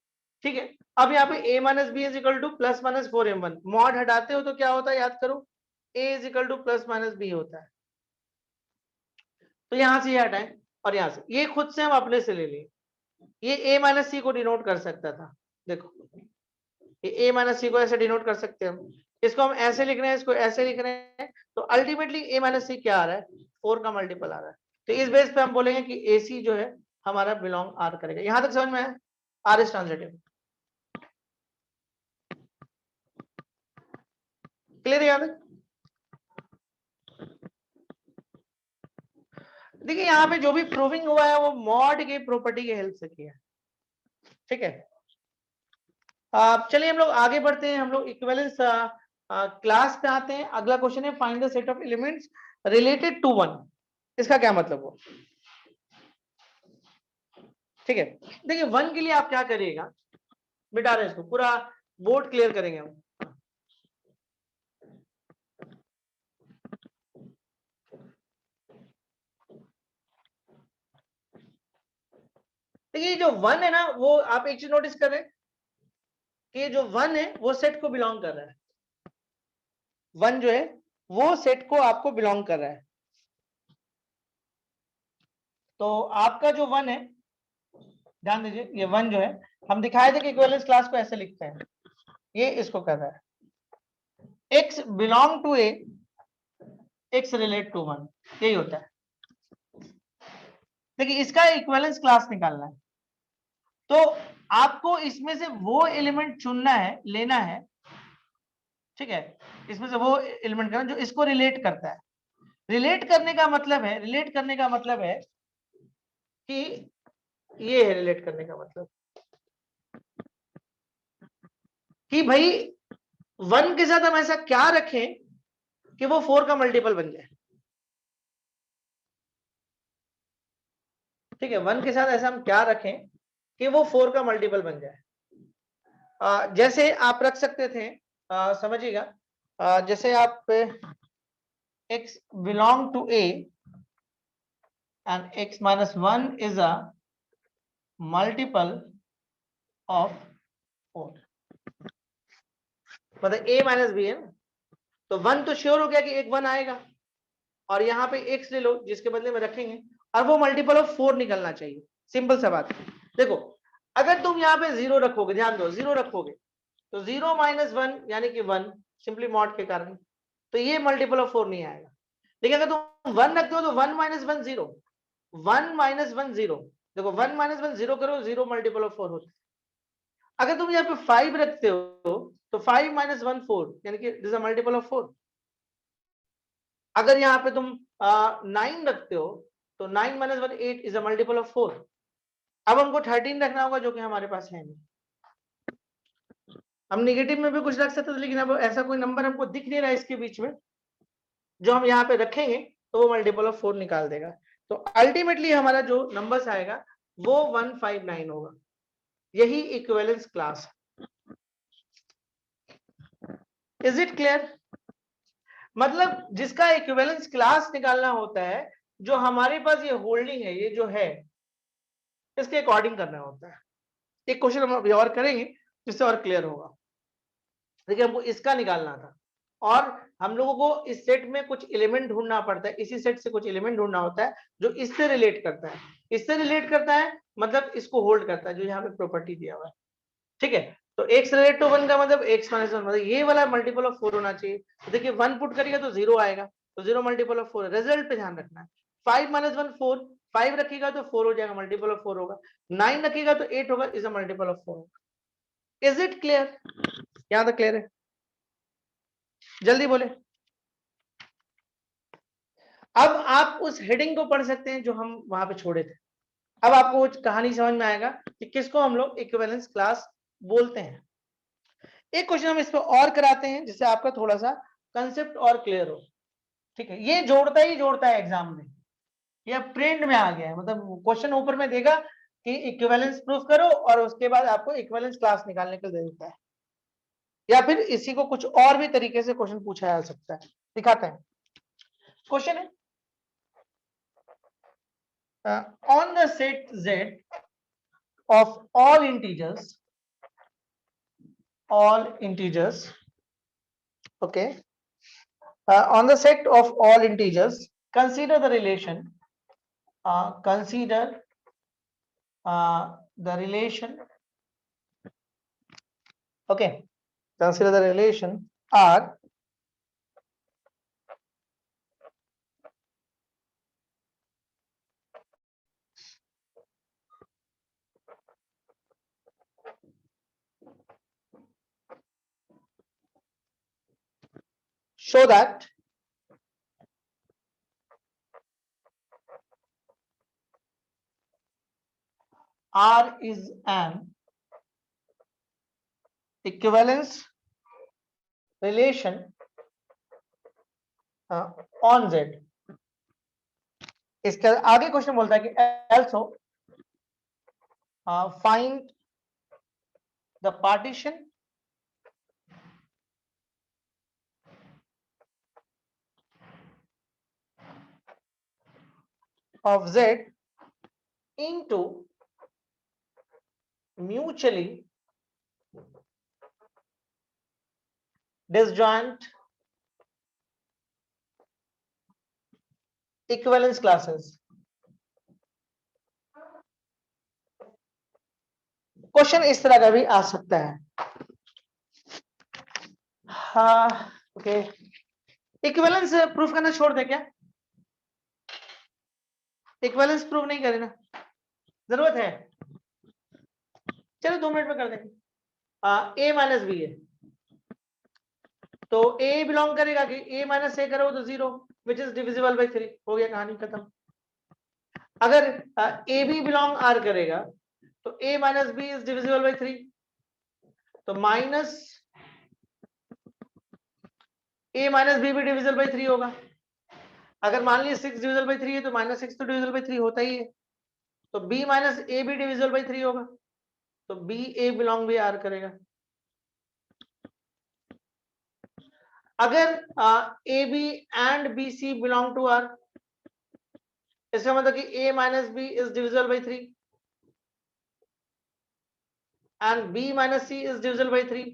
ठीक है। अब यहाँ पे a minus B is equal to plus minus 4m1, mod हटाते हो तो क्या होता है याद करो, a is equal to plus minus B होता है, तो यहां से ये हटाएं और यहां से ये खुद से हम अपने से ले लिए, ये a माइनस सी को डिनोट कर सकता था, देखो ये a माइनस सी को ऐसे डिनोट कर सकते हैं हम, इसको हम ऐसे लिख रहे हैं, इसको ऐसे लिख रहे हैं, तो अल्टीमेटली a माइनस सी क्या आ रहा है, 4 का मल्टीपल आ रहा है, तो इस बेस पे हम बोलेंगे कि AC जो है हमारा बिलोंग आर करेगा। यहां तक समझ में आया, आर इज ट्रांजिटिव, क्लियर याद है। देखिए यहाँ पे जो भी प्रूविंग हुआ है वो मॉड के प्रॉपर्टी के हेल्प से किया है, ठीक है। चलिए हम लोग आगे बढ़ते हैं, हम लोग इक्विवेलेंस क्लास पे आते हैं। अगला क्वेश्चन है find the set of elements related to 1, इसका क्या मतलब हो, ठीक है। देखिए 1 के लिए आप क्या करिएगा, मिटा रहे हैं इसको, पूरा बोर्ड क्लियर करेंगे हम। देखिए जो 1 है ना, वो आप एक चीज नोटिस कर रहे हैं कि ये जो 1 है वो सेट को बिलोंग कर रहा है, 1 जो है वो सेट को आपको बिलोंग कर रहा है, तो आपका जो 1 है, ध्यान दीजिए ये 1 जो है, हम दिखाए थे कि इक्विवेलेंस क्लास को ऐसे लिखते हैं, ये इसको कर रहा है, x belong to a, x relate to 1, यही होता है। देखिए इसका इक्विवेलेंस क्लास निकालना है, तो आपको इसमें से वो एलिमेंट चुनना है, लेना है, ठीक है, इसमें से वो एलिमेंट करना जो इसको रिलेट करता है। रिलेट करने का मतलब है, रिलेट करने का मतलब है कि ये है रिलेट करने का मतलब कि भाई 1 के साथ हम ऐसा क्या रखें कि वो 4 का मल्टीपल बन जाए, ठीक है, 1 के साथ ऐसा हम क्या रखें कि वो 4 का मल्टीपल बन जाए। जैसे आप रख सकते थे, समझिएगा, जैसे आप x belong to a and x minus 1 is a multiple of 4, मतलब a माइनस बी है ना, तो 1 तो श्योर हो गया कि एक 1 आएगा, और यहाँ पे x ले लो जिसके बदले में रखेंगे, और वो मल्टीपल ऑफ 4 निकलना चाहिए, सिंपल सा बात। देखो अगर तुम यहाँ पे 0 रखोगे, ध्यान दो 0 रखोगे तो 0 माइनस 1 यानी कि 1, सिंपली मॉड के कारण, तो ये मल्टीपल ऑफ 4 नहीं आएगा। लेकिन अगर तुम 1 रखते हो तो 1 माइनस 1 0, 1 माइनस 1 0, देखो 1 माइनस 1 0 करो, 0 मल्टीपल ऑफ 4 होता है। अगर तुम यहाँ पे 5 रखते हो तो 5 माइनस 1 4, यानी कि this is a multiple of 4। अगर यहाँ पे तुम 9 रखते हो तो 9 minus 1 8 is a multiple of 4। अब हमको 13 रखना होगा जो कि हमारे पास है नहीं, हम निगेटिव में भी कुछ रख सकते थे, लेकिन अब ऐसा कोई नंबर हमको दिख नहीं रहा है इसके बीच में, जो हम यहाँ पे रखेंगे तो वो मल्टीपल ऑफ 4 निकाल देगा, तो अल्टीमेटली हमारा जो नंबर्स आएगा वो 159 होगा, यही equivalence class. Is it clear, मतलब जिसका इक्विवेलेंस क्लास निकालना होता है, जो हमारे पास ये होल्डिंग है, ये जो है इसके अकॉर्डिंग करना होता है। एक क्वेश्चन हम अभी और करेंगे जिससे और क्लियर होगा। देखिए हमको इसका निकालना था, और हम लोगों को इस सेट में कुछ एलिमेंट ढूंढना पड़ता है, इसी सेट से कुछ एलिमेंट ढूंढना होता है जो इससे रिलेट करता है। इससे रिलेट करता है मतलब इसको होल्ड करता है, जो यहाँ पे प्रॉपर्टी दिया हुआ है। ठीक है, तो x रिलेट टू 1 का मतलब x माइनस 1, मतलब ये वाला मल्टीपल ऑफ 4 होना चाहिए। तो देखिए 1 पुट करिएगा तो 0 आएगा, तो 0 मल्टीपल ऑफ 4, रिजल्ट पे ध्यान रखना है। 5 माइनस 1 4, 5 रखिएगा तो 4 हो जाएगा, मल्टीपल ऑफ 4 होगा। 9 रखिएगा तो 8 होगा, इज अ मल्टीपल ऑफ 4 होगा। Is it clear? यहां तक क्लियर है? जल्दी बोले। अब आप उस हेडिंग को पढ़ सकते हैं जो हम वहां पे छोड़े थे। अब आपको कहानी समझ में आएगा कि किसको हम लोग इक्विवेलेंस क्लास बोलते हैं। एक क्वेश्चन हम इस पर और कराते हैं जिससे आपका थोड़ा सा कंसेप्ट और क्लियर हो। ठीक है, ये जोड़ता ही जोड़ता है एग्जाम में, ये ट्रेंड में आ गया है। मतलब क्वेश्चन ऊपर में देगा कि इक्विवेलेंस प्रूफ करो और उसके बाद आपको इक्विवेलेंस क्लास निकालने के लिए दे देता है, या फिर इसी को कुछ और भी तरीके से क्वेश्चन पूछा जा सकता है। दिखाते हैं। क्वेश्चन है on the set Z of all integers, okay, on the set of all integers, consider the relation, okay, consider the relation R show that R is an equivalence relation on Z. इसके आगे question बोलता है कि also find the partition of Z into mutually disjoint equivalence classes. Question इस तरह का भी आ सकता है। हाँ, ओके, इक्विवेलेंस प्रूफ करना छोड़ दे क्या? इक्विवेलेंस प्रूफ नहीं करे ना, जरूरत है? चलो 2 मिनट में कर देंगे। a माइनस बी है तो a बिलोंग करेगा कि a माइनस ए करो तो 0 विच इज डिविजिबल बाय 3, हो गया, कहानी खत्म। अगर a b बिलोंग r करेगा तो a minus B is divisible by 3, तो माइनस a माइनस बी भी डिविजिबल बाय 3 होगा। अगर मान लीजिए 6 डिविजिबल बाय 3 है तो माइनस 6 तो डिविजिबल बाय 3 होता ही है, तो b माइनस ए भी डिविजिबल बाय 3 होगा, तो बी ए बिलोंग भी आर करेगा। अगर A B and B C belong to R, इसका मतलब कि a minus B is divisible by 3 and b minus C is divisible by 3।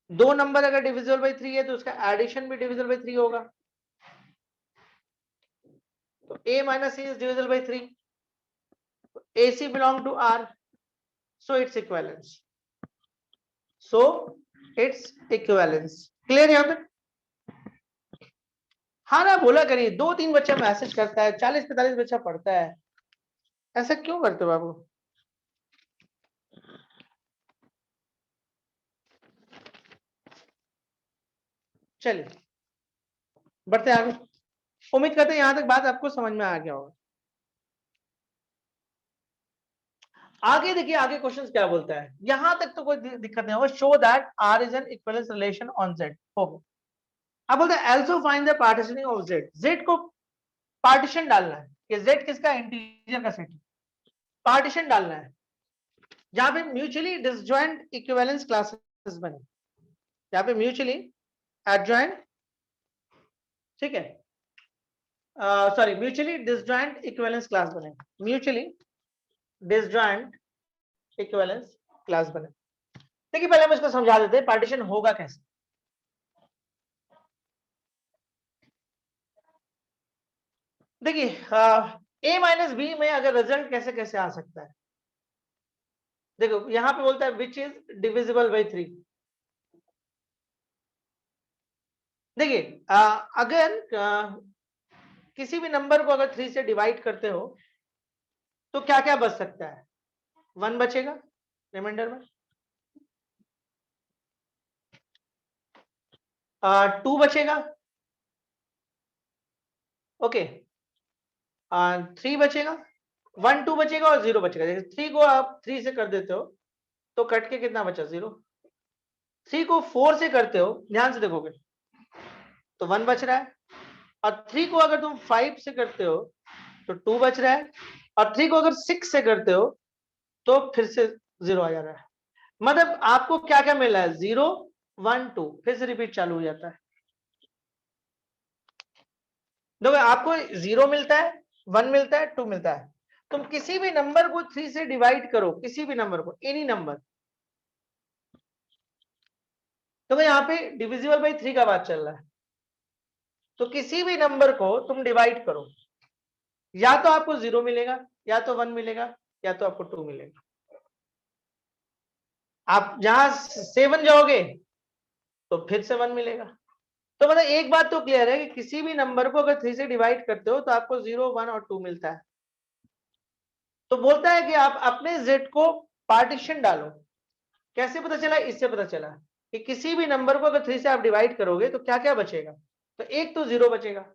दो नंबर अगर डिविजिबल बाय 3 है तो उसका एडिशन भी डिविजिबल बाय 3 होगा, तो a minus C is divisible by 3, AC belong to R, so its equivalence, clear यहां तक? हाँ ना बोला करिए, 2-3 बच्चा मैसेज करता है, 40-45 बच्चा पढ़ता है, ऐसा क्यों करते हो बाबू? चलिए बढ़ते आगे। उम्मीद करते हैं यहां तक बात आपको समझ में आ गया होगा। आगे देखिए, आगे क्वेश्चन क्या बोलता है, यहां तक तो कोई दिक्कत नहीं होगा। Show that R is an equivalence relation on Z, हो गया। अब बोलते हैं also find the partitioning of Z, Z को पार्टीशन डालना है कि Z किसका, इंटीजर का सेट, पार्टीशन डालना है जहां पे म्यूचुअली डिसजॉइंट इक्विवेलेंस क्लासेस बने, जहां पे म्यूचुअली एडजॉइंट, ठीक है, sorry mutually disjoint equivalence class बने, म्यूचुअली डिसजॉइंट इक्विवेलेंस क्लास बने। देखिए पहले हम इसको समझा देते हैं पार्टीशन होगा कैसे। देखिए a माइनस बी में अगर रिजल्ट कैसे कैसे आ सकता है, देखो यहां पे बोलता है विच इज डिविजिबल बाई 3। देखिए अगर किसी भी नंबर को अगर 3 से डिवाइड करते हो तो क्या क्या बच सकता है, 1 बचेगा रिमाइंडर में, 2 बचेगा, ओके, 3 बचेगा, 1 2 बचेगा और 0 बचेगा। जैसे 3 को आप 3 से कर देते हो तो कट के कितना बचा, 0। 3 को 4 से करते हो, ध्यान से देखोगे तो 1 बच रहा है, और 3 को अगर तुम 5 से करते हो तो 2 बच रहा है, और 3 को अगर 6 से करते हो तो फिर से 0 आ जा रहा है। मतलब आपको क्या क्या मिल रहा है, 0 1 2, फिर से रिपीट चालू हो जाता है। देखो आपको 0 मिलता है, 1 मिलता है, 2 मिलता है। तुम किसी भी नंबर को 3 से डिवाइड करो, किसी भी नंबर को, एनी नंबर, तो यहाँ पे डिविजिबल बाई 3 का बात चल रहा है, तो किसी भी नंबर को तुम डिवाइड करो, या तो आपको 0 मिलेगा, या तो 1 मिलेगा, या तो आपको 2 मिलेगा। आप जहां 7 जाओगे तो फिर से 1 मिलेगा। तो मतलब एक बात तो क्लियर है कि किसी भी नंबर को अगर 3 से डिवाइड करते हो तो आपको 0 1 और 2 मिलता है। तो बोलता है कि आप अपने z को पार्टीशन डालो। कैसे पता चला, इससे पता चला कि किसी भी नंबर को अगर 3 से आप डिवाइड करोगे तो क्या क्या बचेगा, तो एक तो 0 बचेगा,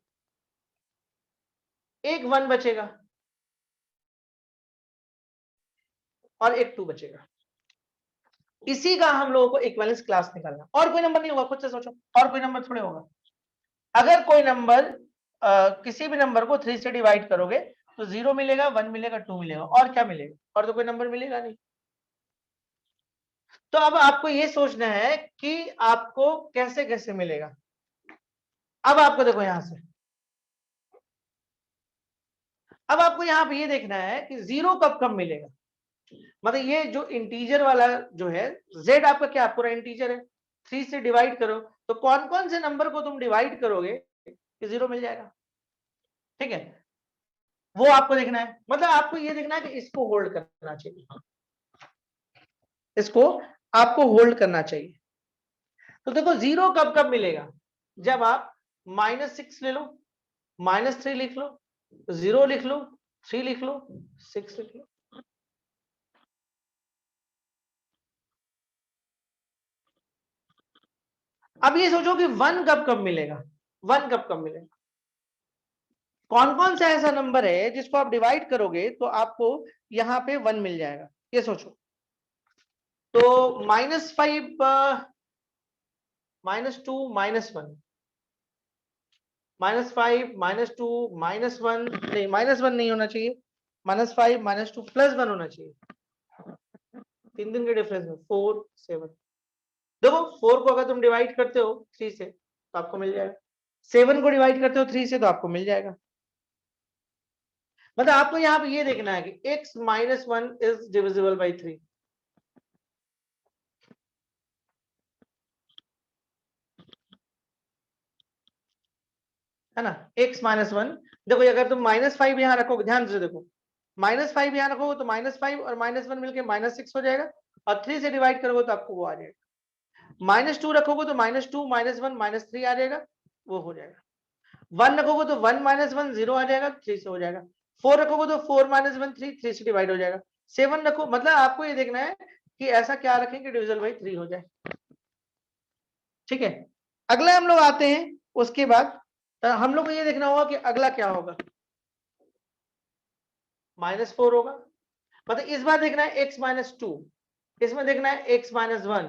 एक 1 बचेगा, और एक 2 बचेगा। इसी का हम लोगों को इक्विवेलेंस क्लास निकालना, और कोई नंबर नहीं होगा, खुद से सोचो, और कोई नंबर थोड़े होगा। अगर कोई नंबर किसी भी नंबर को 3 से डिवाइड करोगे तो 0 मिलेगा, 1 मिलेगा, 2 मिलेगा, और क्या मिलेगा, और तो कोई नंबर मिलेगा नहीं। तो अब आपको ये सोचना है कि आपको कैसे कैसे मिलेगा। अब आपको देखो यहां से, अब आपको यहां पे ये देखना है कि 0 कब कब मिलेगा। मतलब ये जो इंटीजर वाला जो है, z आपका क्या पूरा इंटीजर है, 3 से डिवाइड करो तो कौन कौन से नंबर को तुम डिवाइड करोगे कि 0 मिल जाएगा। ठीक है, वो आपको देखना है। मतलब आपको ये देखना है कि इसको होल्ड करना चाहिए, इसको आपको होल्ड करना चाहिए। तो देखो 0 कब कब मिलेगा, जब आप -6 ले लो, -3 लिख लो, 0 लिख लो, 3 लिख लो, 6 लिख लो। अब ये सोचो कि 1 कब कब मिलेगा, 1 कब कब मिलेगा, कौन कौन सा ऐसा नंबर है जिसको आप डिवाइड करोगे तो आपको यहां पे 1 मिल जाएगा, ये सोचो। तो -5 -2 -1, -5 -2 -1, नहीं -1 नहीं होना चाहिए, -5 -2 +1 होना चाहिए। 3 दिन के डिफरेंस में 4 7। देखो 4 को अगर तुम डिवाइड करते हो 3 से तो आपको मिल जाएगा, 7 को डिवाइड करते हो 3 से तो आपको मिल जाएगा। मतलब आपको यहाँ पे ये देखना है कि x -1 इज डिविजिबल बाई 3। है ना, x-1। देखो अगर तुम -5 यहाँ रखोगे, ध्यान से देखो, -5 यहाँ रखोगे तो -5 और -1 मिलके -6 हो जाएगा, और 3 से डिवाइड करोगे तो आपको वो आ जाएगा। -2 रखोगे तो -2 -1 -3 आ जाएगा, वो हो जाएगा। 1 रखोगे तो 1 -1 0 आ जाएगा, 3 से हो जाएगा। 4 रखोगे तो 4 -1 3, 3 से डिवाइड हो जाएगा। 7 रखो, मतलब आपको ये देखना है कि ऐसा क्या रखें कि डिविजल बाई 3 हो जाए। ठीक है, अगला हम लोग आते हैं, उसके बाद हम लोग को ये देखना होगा कि अगला क्या होगा, -4 होगा। मतलब इस बार देखना है x-2, इसमें देखना है x-1,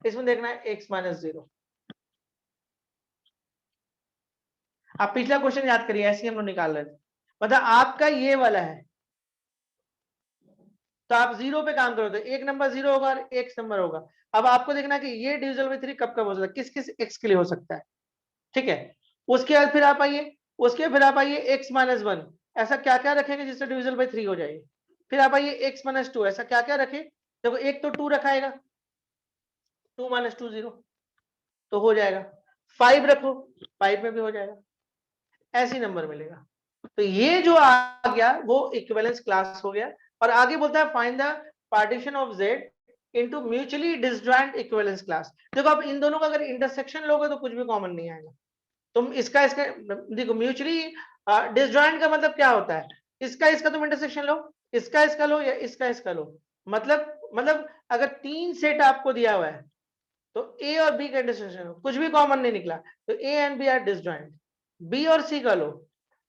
इसमें देखना है x-0। आप पिछला क्वेश्चन याद करिए, ऐसे ही हम लोग निकाल रहे थे। मतलब आपका ये वाला है, तो आप 0 पे काम करो तो एक नंबर 0 होगा और एक नंबर होगा। अब आपको देखना है कि ये डिविजल बाई 3 कब कब हो सकता है, किस किस x के लिए हो सकता है। ठीक है, उसके बाद फिर आप आइए, उसके फिर आप आइए x-1, ऐसा क्या क्या रखेंगे जिससे डिविजल बाई 3 हो जाएगी। फिर आप आइए x-2, ऐसा क्या क्या रखे, देखो एक तो 2 रखाएगा, 2 - 2 0, तो हो जाएगा। 5 रखो, 5 में भी हो जाएगा, ऐसी नंबर मिलेगा। तो ये जो आ गया वो इक्विवेलेंस क्लास हो गया। और आगे बोलता है find the partition of Z into mutually disjoint equivalence class. देखो आप इन दोनों का अगर इंटरसेक्शन लोगे तो कुछ भी कॉमन नहीं आएगा। तुम इसका इसका देखो, म्यूचुअली डिसजॉइंट का मतलब क्या होता है, इसका इसका तुम इंटरसेक्शन लो, इसका इसका लो, या इसका इसका लो। मतलब अगर 3 सेट आपको दिया हुआ है तो ए और बी का इंटरसेक्शन लो, कुछ भी कॉमन नहीं निकला तो A and B are disjoint. B और सी का लो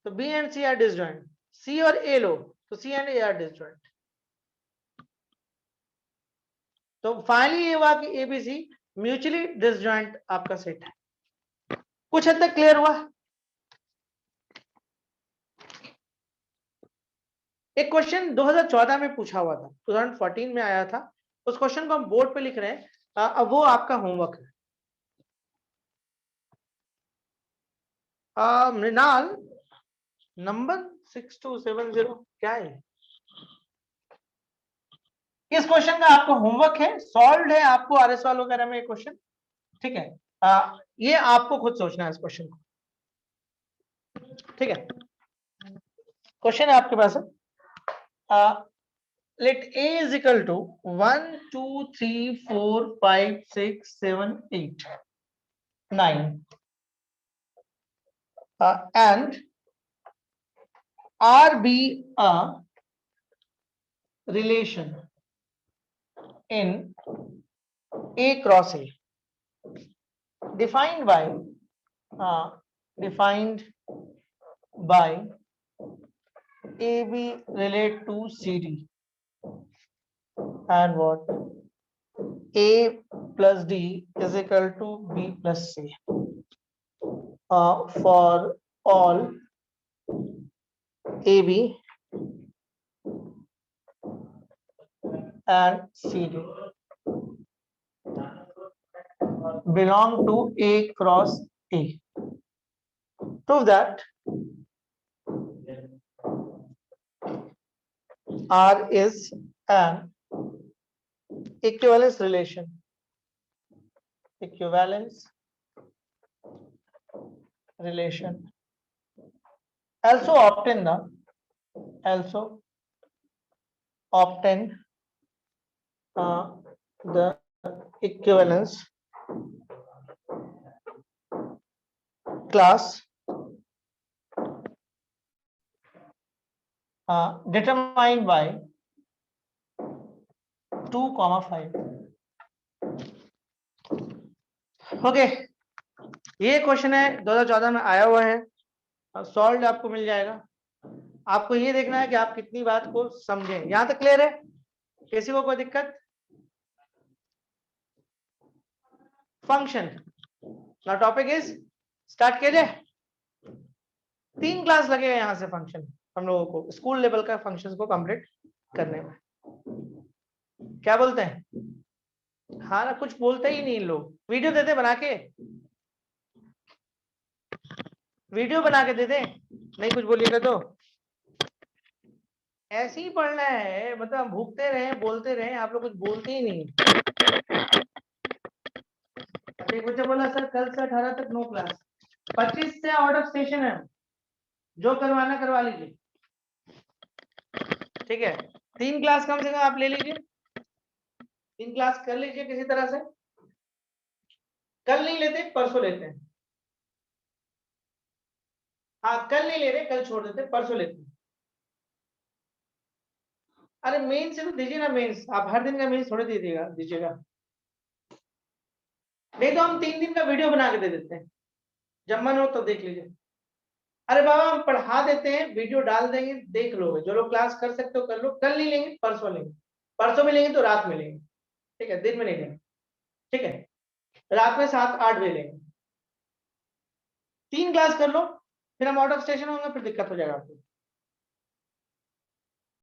तो B and C are disjoint. C और ए लो तो C and A are disjoint. तो फाइनली ये हुआ कि एबीसी म्यूचुअली डिसजॉइंट आपका सेट है। कुछ हद तक क्लियर हुआ। एक क्वेश्चन 2014 में पूछा हुआ था, 2014 में आया था, उस क्वेश्चन को हम बोर्ड पे लिख रहे हैं। अब वो आपका होमवर्क है। मृणाल नंबर 6270 क्या है? इस क्वेश्चन का आपको होमवर्क है, सॉल्व है आपको आरएस वाल वगैरह में क्वेश्चन, ठीक है। ये आपको खुद सोचना है इस क्वेश्चन को, ठीक है। क्वेश्चन है आपके पास, let a is equal to 1 2 3 4 5 6 7 8 9 and R be a relation in A cross A defined by AB relate to CD and what A plus D is equal to B plus C for all AB and CD belong to A cross A. Prove that R is an equivalence relation. Also obtain the equivalence class determined by 2,5. Okay, ये question है 2014 में आया हुआ है, solve आपको मिल जाएगा। आपको ये देखना है कि आप कितनी बात को समझें। यहां तक क्लियर है? किसी को कोई दिक्कत? फंक्शन ना टॉपिक इज स्टार्ट किया जाए। 3 क्लास लगेगा यहां से फंक्शन हम लोगों को स्कूल लेवल का फंक्शंस को कंप्लीट करने में। क्या बोलते हैं? हाँ ना, कुछ बोलते ही नहीं लोग। वीडियो देते बना के, वीडियो बना के दे दे, नहीं कुछ बोलिएगा तो ऐसे ही पढ़ना है। मतलब भूखते रहे बोलते रहे, आप लोग कुछ बोलते ही नहीं। एक बच्चा बोला सर कल से 18 तक नो क्लास, 25 से आउट ऑफ स्टेशन है, जो करवाना करवा लीजिए, ठीक है। 3 क्लास कम से कम आप ले लीजिए, 3 क्लास कर लीजिए किसी तरह से। कल नहीं लेते, परसों लेते हैं। हाँ कल नहीं ले रहे, कल छोड़ देते, परसों लेते हैं। अरे मेन से तो दीजिए ना, मेंस आप हर दिन का मेंस थोड़े दीजिएगा। नहीं तो हम 3 दिन का वीडियो बना के दे देते हैं, जब मन हो तो देख लीजिए। अरे बाबा हम पढ़ा देते हैं, वीडियो डाल देंगे, देख लोगे। जो लोग क्लास कर सकते हो कर लो, कल नहीं लेंगे परसों लेंगे, परसों में लेंगे तो रात में लेंगे, ठीक है, दिन में नहीं लेंगे, ठीक है। रात में 7-8 बजे लेंगे। 3 क्लास कर लो, फिर हम आउट ऑफ स्टेशन होंगे, फिर दिक्कत हो जाएगा आपको।